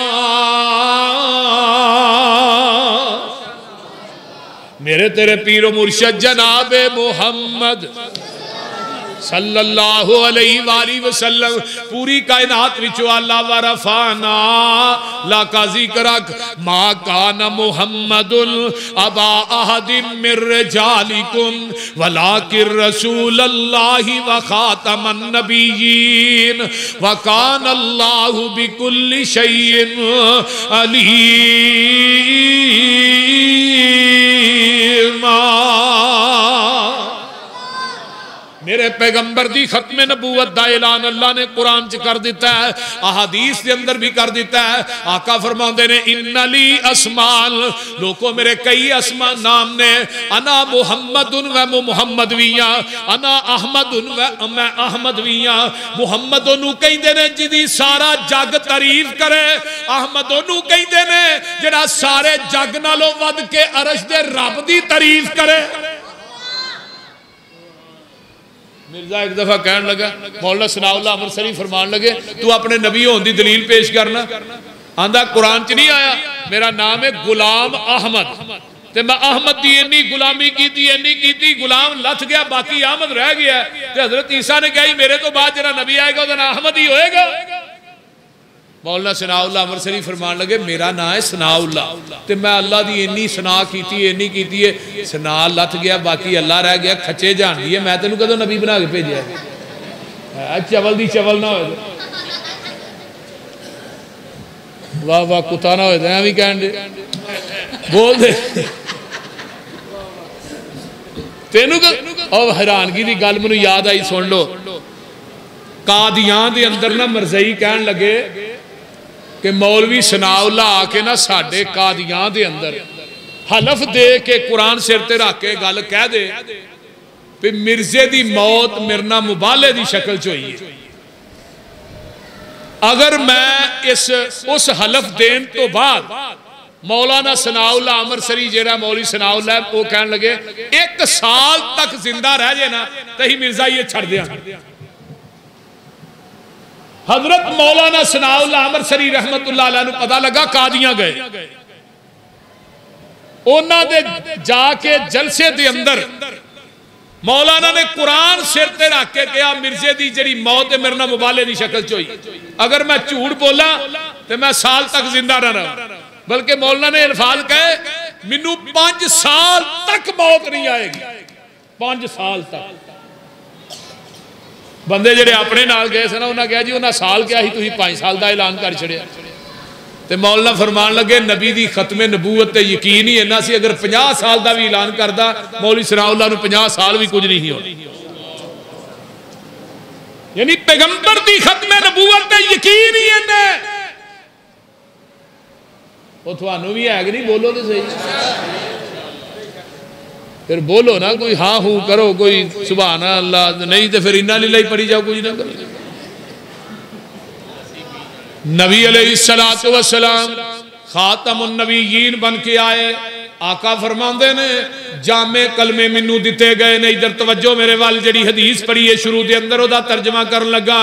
मेरे तेरे पीरो मुर्शद जनाबे मुहम्मद सल्लल्लाहु अलैहि वसल्लम पूरी कायनात विचो अल्लाह व रफाना ला का जिक्र मा कान मुहम्मदुल अबा अहदिम मिर रिजालिकुम वलाकिर रसूलुल्लाहि व खातमन नबिय्यीन व कान अल्लाहु बिकुल्लि शैइन अलीमा। मेरे मेरे पैगंबर दी खत्म नबूवत दा ऐलान अल्लाह ने कुरान च कर दिता है, अहादीस के अंदर भी कर दिता है। आका फरमाते ने इन्नली अस्मान, लोगों मेरे कई अस्मा नाम ने, अना मुहम्मदुन व मुहम्मद विया, अना अहमदुन व मैं अहमद विया। मुहम्मद ओनू कहंदे ने जिदी सारा जग तारीफ करे, अहमद ओनू कहंदे ने जिहड़ा सारे जग नालों वध के अरश दे रब दी तारीफ करे। मिर्जा एक दफा कहन लगा, मौलाना सनाउल्लाह अमृतसरी फरमान लगे, तू अपने नबी होने की दलील पेश करना। आंदा कुरान च नहीं आया, मेरा नाम है गुलाम अहमद, ते मैं अहमद की इन्नी गुलामी की, गुलाम लथ गया, बाकी अहमद रह गया। ते हजरत ईसा ने कहा मेरे तो बाद जरा नबी आएगा उसका नाम अहमद ही होएगा। मौलाना सनाउल्लाह अमृतसरी फरमान लगे, मेरा नाम है सनाउल्लाह, ते मैं अल्लाह की इन्नी सना की है, सना लथ गया, बाकी अल्लाह रह गया। खच्चे जानती है, मैं तेन कदों नबी बना के भेजा? चवल दी चवल ना हो, वाह वाह कुत्ता ना हो, भी कह बोल दे तेनू। और हैरानगी की गल मैनू याद आई, सुन लो। कादियां दे अंदर ना मरज़ई कहन लगे कि मौलवी सनाउल्लाह आके ना साडे कादियां दे अंदर हलफ दे के कुरान सिर ते रख के गल कह दे भी मिर्जे दी मौत मेरे नाल मुबाले दी शक्ल च हुई है। अगर मैं उस हलफ देन तो बाद मौलाना सनाउल्लाह अमृतसरी जेड़ा मौलवी सनाउल्लाह वो कहन लगे 1 साल तक जिंदा रह जाए ना तो ही मिर्जा ये छड़ दिया। हजरत मौलाना सनाउल्लाह अमृतसरी रहमतुल्लाह अलैह नूं पता लगा कादियां गए, उन्हां दे जाके जलसे दे अंदर मौलाना ने कुरान सिर ते रख के कहा मिर्जे दी जिहड़ी मौत है मेरे नाल मुबाले दी शक्ल च होई, अगर मैं झूठ बोला तो मैं साल तक जिंदा ना रहा। बल्कि मौलाना ने अल्फाज कहे मैनू 5 साल तक मौत नहीं आएगी, 5 साल तक। बंदे जेडे अपने नाल गए सन उन्हें कहा जी उन्हें साल क्या ही, तुसीं 5 साल का ऐलान कर छड़िया। तो मौलाना फरमान लगे नबी की खत्मे नबूवत ते यकीन ही इन्ना सी, अगर 50 साल का भी ऐलान करता मौलवी सनाउल्लाह नूं 50 साल भी कुछ नहीं होना। यानी पैगंबर की खत्मे नबूवत ते यकीन ही इन्ना, वो थानू भी है कि नहीं? बोलो तो सही, फिर बोलो ना, कोई हाँ हूँ करो, कोई सुभान अल्लाह नहीं तो फिर इन्ना लीला ही पढ़ी जाओ, कुछ ना करो। नबी अलैहिस्सलातु वस्सलाम खातमुन नबीयीन बन के आए। आका फरमांदे ने जामे कलमे मैनू दिते गए ने। इधर तवज्जो मेरे वाल, जड़ी हदीस पढ़ी है शुरू के अंदर ओदा तर्जमा कर लगा।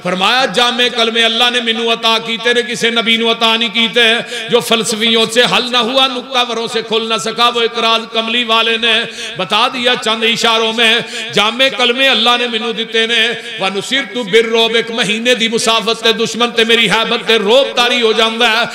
फरमाया जामे कलमे अल्लाह ने मैनू अता कीते ने, किसी नबी नू अता नहीं कीते। जो फलसफियों से हल ना हुआ, नुक्तावरों से खुल ना सका, वो इकराज कमली वाले ने बता दिया चंद इशारों में। जामे कलमे अल्लाह ने मैनू दिते ने। व नुसिरतु बिर्रोब, एक महीने दी मुसाफत ते दुश्मन ते मेरी हैबत ते रोब तारी हो जांदा है।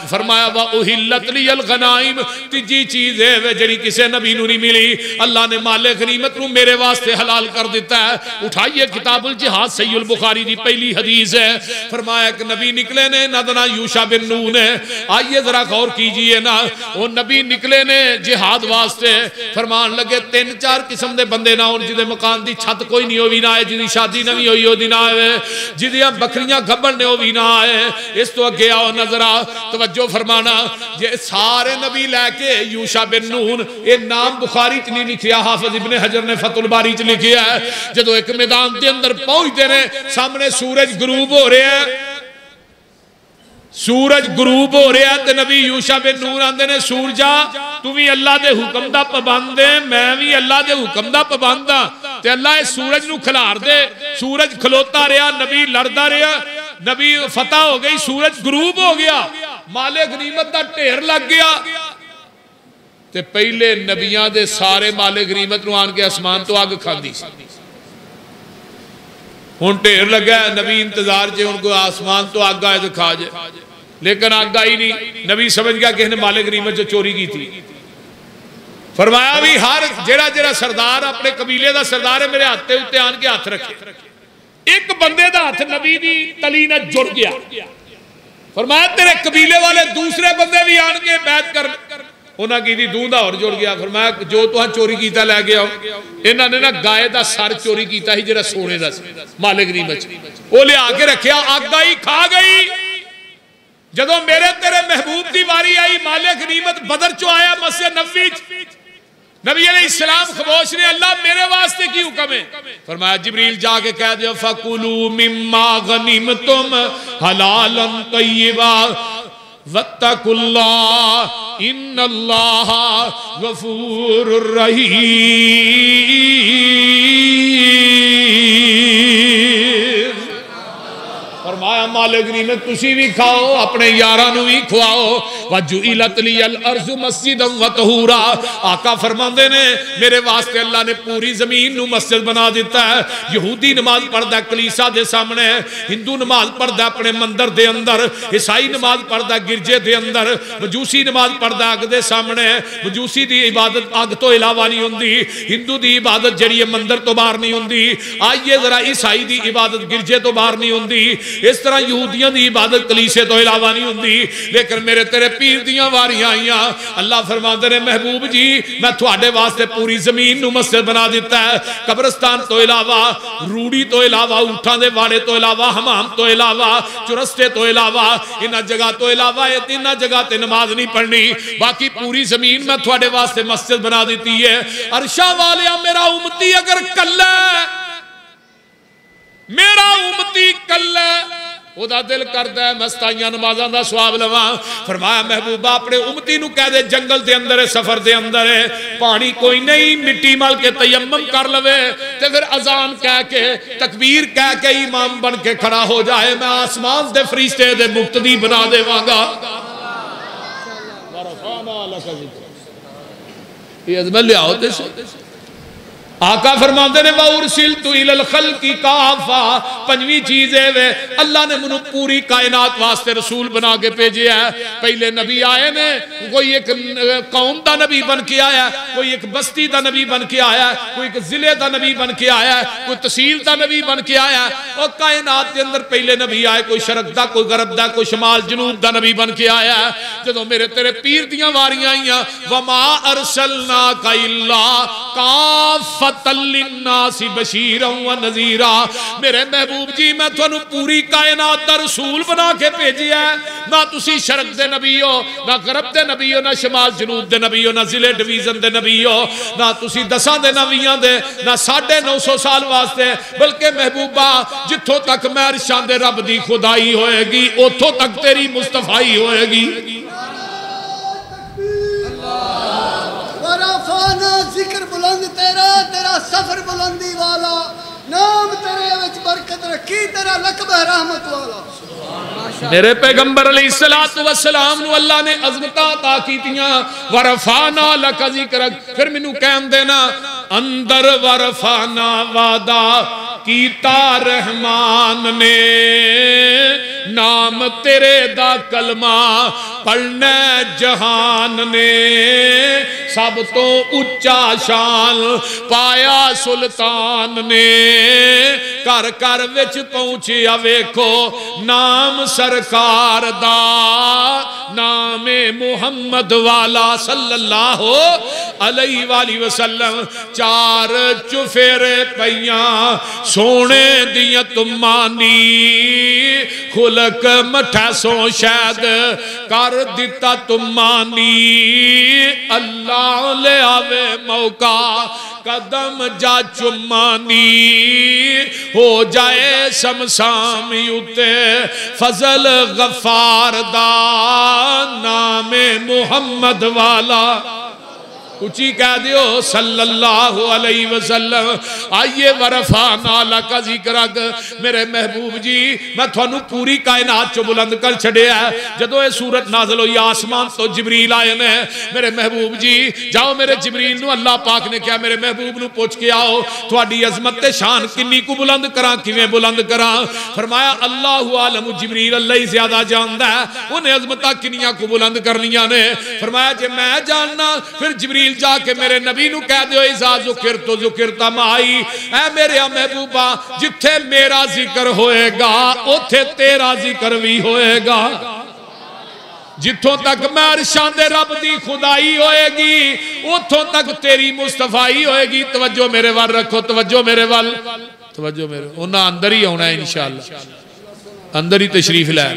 फरमाया व उहिल्लत लियल गनाइम, तीजी चीज है जड़ी किसी नबी नूं नहीं मिली, अल्लाह ने माले गनीमत नूं मेरे वास्ते हलाल कर दिता है। उठाइए किताबुल जिहाद सहीहुल बुखारी दी पहली हदीस है। फरमाया कि नबी निकले ने, नदना यूशा बिन नून है। आइए जरा गौर कीजिए ना, वो नबी निकले ने जिहाद वास्ते। फरमान लगे 3-4 किस्म के बंदे ना होन जिहदे मकान की छत कोई नहीं हो भी ना आए, जिहदी शादी नहीं हुई हो ना आए, जिहदियां बकरियां गब्बन ने हो भी ना आए। इस तो अगे आओ नजरा तवज्जो फरमाना, जे सारे नबी लैके यूशा बिन नून, ये नाम बुखारी च नहीं लिखिया, हाफिज इब्ने हजर ने फतुल बारी च लिखिया है। जदों एक मैदान के अंदर पहुंचते ने, सामने सूरज गुरूब हो रहा है, सूरज गुरूब हो रहा है, तो नबी यूशा बिन नून आंदे ने सूरजा तू भी अल्लाह के हुक्म का पाबंद है, मैं भी अल्लाह के हुक्म का पाबंद हाँ। ते अल्लाह इस सूरज नूं खिलार दे। सूरज खलोता रहा, नबी लड़दा रहा, नबी फतह हो गई, सूरज गुरूब हो गया, माले गनीमत का ढेर लग गया। ते पहले नबियां दे सारे माले गनीमत नूं आन के आसमान तो अग खांदी सी। हुण ढेर लगा, नबी इंतजार च उनको आसमान तो अग आए तो खा जाए, लेकिन अग आई नहीं। नबी समझ गया किसी ने माले गनीमत जो चोरी की थी। फरमाया भी हर जेड़ा जेड़ा सरदार अपने कबीले का सरदार है, मेरे हाथ के उत्ते आन के हाथ रखे। एक बंदे का हाथ नबी की तली ने जुड़ गया। फरमाया तेरे कबीले वाले दूसरे बंदे भी आन के बैत कर उन्हें की दूंदा और जुड़ गया। फरमाया जो तुहां चोरी किया लैके आओ। इन्होंने ना गाय का सर चोरी किया ही जो सोने का माले गनीमत वो लिया के रखिया, अग आई खा गई। जदों मेरे तेरे महबूब की वारी आई माले गनीमत बदर चो आया मस्जिद नबवी नबी अलैहिस्सलाम खमोश ने। अल्लाह मेरे वास्ते की हुक्म है? फरमाया जिब्रील जाके कह दियो फकुलू मिम्मा गनीमतुम हलालन तय्यबा वत्तकुल्लाह इन्नल्लाह गफूरुर रहीम। फरमाया मालिक गनीमत तुसी भी खाओ, अपने यारां नूं भी खुआओ। वजुइलत लियल अर्ज़ु मस्जिदन व तहूरा। आका फरमांदे ने मेरे वास्ते अल्लाह ने पूरी जमीन नूं मस्जिद बना दिता है। यहूदी नमाज पढ़दा कलीसा दे सामने, हिंदू नमाज पढ़दा अपने मंदिर दे अंदर, ईसाई नमाज पढ़दा गिरजे दे अंदर, मजूसी नमाज पढ़दा अग दे सामने। मजूसी दी इबादत अग तो इलावा नहीं हुंदी, हिंदू दी इबादत जिहड़ी मंदिर तो बाहर नहीं हुंदी। आइए जरा ईसाई दी इबादत गिरजे तो बाहर नहीं हुंदी। इस तरह यहूदियों की इबादत कलीसे तो इलावा नहीं होंदी। लेकिन मेरे तेरे पीर दियां वारियां आईयां। अल्लाह फरमाते ने महबूब जी मैं थोड़े वास्ते पूरी जमीन नूं मस्जिद बना दिता है। कब्रिस्तान तो इलावा, रूड़ी तो इलावा, ऊठां दे वाड़े तो इलावा, हमाम तो इलावा, चुरस्ते तो इलावा, इन्हां जगह तो इलावा इन्हां जगह ते नमाज नहीं पढ़नी। बाकी पूरी जमीन मैं थोड़े वास्ते मस्जिद बना दी है। अरशा वालिया मेरा उम्मती अगर कल्ला, मेरा उम्मती कल्ला, ओदा दिल करदा है मैं सताइयां नमाज़ां दा सवाब लवां। फरमाया महबूबा अपने उम्मती नूं कह दे जंगल दे अंदर है, सफर दे अंदर है, पानी कोई नहीं, मिट्टी मल के तयम्मुम कर लवे ते फिर अजान कह के तकबीर कह के इमाम बन के खड़ा हो जाए। मैं आसमान दे फरिश्ते दे मुक्तदी बना देवांगा। ये अजमत लियाओ ते आका फरमाते ने वउरसिलतु इलल खल्की काफा। पंजवीं चीज है वे अल्लाह ने मैनू पूरी कायनात वास्ते रसूल बना के भेजे है। पहले नबी आए ने, कोई एक कौम का नबी बन के आया, कोई एक बस्ती का नबी बन के आया, कोई एक जिले का नबी बन के आया, कोई तहसील का नबी बन के आया। और कायनात के अंदर पहले नबी आए, कोई शरक दा, कोई गरब दा, कोई शमाल जनूब का नबी बन के आया। जदों मेरे तेरे पीर दियां वारियां आईयां वमा अरसलनाका इल्ला काफा बशीरा व नज़ीरा। मेरे महबूब जी मैं तुहानू पूरी कायनात दा रसूल बना के भेजिया। ना तुसी शरक दे नबी हो, ना गरब दे नबी हो, ना शमाल जनूब दे नबी हो, ना जिले डिवीजन दे नबी हो, ना तुसी 10 दे नबियां दे, ना 950 साल वास्ते। बल्कि महबूबा जिथों तक मैं अरशां दे रब दी खुदाई होएगी उथों तक तेरी मुस्तफाई होएगी। जिक्र बुलंद तेरा, तेरा सफर बुलंदी वाला, नाम तेरे विच बरकत रखी, तेरा लकब है रहमत वाला। मेरे पैगंबर अलैहिस्सलातु वस्सलाम नु अल्लाह ने अज़मत अता कीतियां। वरफाना लक जिक्रक। फिर मैनू कहन देना अंदर वरफाना वादा कीता रहमान ने, नाम तेरे दा कलमा पढ़ना जहान ने। सब तो उच्चा शान पाया सुल्तान ने, घर घर विच पहुंचिया वेखो नाम सरकार दा, नामे मुहम्मद वाला सल्लल्लाहु अलैहि वसल्लम। 4 चुफेरे पईयां सोने दियां तुमानी, खुलक मठा सो शायद कर दिता तुमानी। अल्लाह ले आवे मौका कदम जा चुमानी, हो जाए शमशाम युते फजल गफार दा, नामे मुहम्मद वाला। उची कह दियो सल्लल्लाहु अलैहि वसल्लम। आइए वरफाना लका जिक्रक। मेरे महबूब जी मैं थानू पूरी कायनात चो बुलंद कर छड़िया। जदों ये सूरत नाज़िल हुई आसमान तो जिब्रील आए ने। मेरे महबूब जी जाओ मेरे जिब्रील नू अल्लाह पाक ने कहा मेरे महबूब नू पूछ के आओ थोड़ी अजमत ते शान किन्नी को बुलंद करा, किवें बुलंद करा। फरमाया अल्लाहु आलम, जिब्रील अल्लाह ही ज्यादा जानदा है उन्हें अजमत किन्नियां को बुलंद करनियां ने। फरमाया जे मैं जानना फिर जिब्रील जाके मेरे नबी नू कह दियो इज़ा ज़ुकिर तो ज़ुकिरता माई। ऐ मेरे महबूबा जिथे मेरा जिक्र होएगा उथे तेरा जिक्र भी होएगा। जिथों तक मैं अरशां दे रब दी खुदाई होएगी उथों तक तेरी मुस्तफाई होएगी। तवज्जो मेरे वाल रखो, तवज्जो मेरे वाल, तवज्जो मेरे। उन्हां अंदर ही आना है इंशाअल्लाह, अंदर ही तशरीफ लै।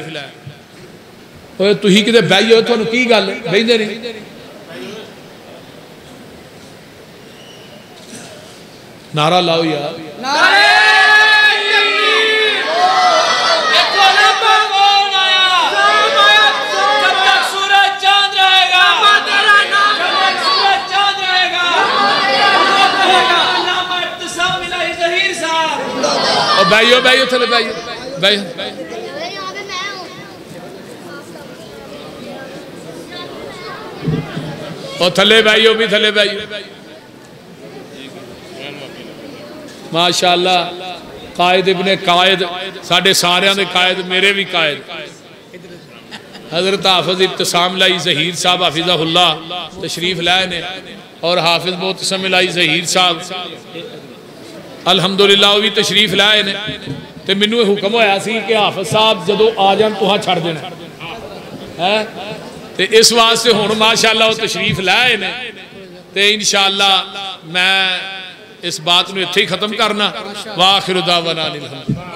ओए तुसीं किते बह जाओ, तुहानूं की गल बहिंदे नहीं? नारा लाओ यार, नारे तकबीर। देखो रब्बा कौन आया, जब तक सूरज चांद रहेगा, तेरा नाम, जब तक सूरज चांद रहेगा, अल्लामा इब्तिसाम इलाही ज़हीर साहब। और बैठो बैठो थले बैठो बैठो। और थले बैठो भी, थले बैठो। माशाअल्लाह कायद इब्ने कायद, साढ़े सारियां दे कायद, मेरे भी कायद हजरत हाफिज इब्तिसाम इलाही ज़हीर साहब हाफिज़हुल्लाह तशरीफ लाए ने। और हाफिज मोहतसम इलाही ज़हीर साहब अल्हम्दुलिल्लाह भी तशरीफ लाए ने। तो मैनू हुक्म होया सी कि हाफिज साहब जदों आ जान तुहां छड़ देना है। तो इस वास्ते हुण माशाअल्लाह वो तशरीफ लाए ने। तो इंशाअल्लाह मैं इस बात को इत्थे ही खत्म करना। वाखिर दावाना अनिल हम्दुलिल्लाह।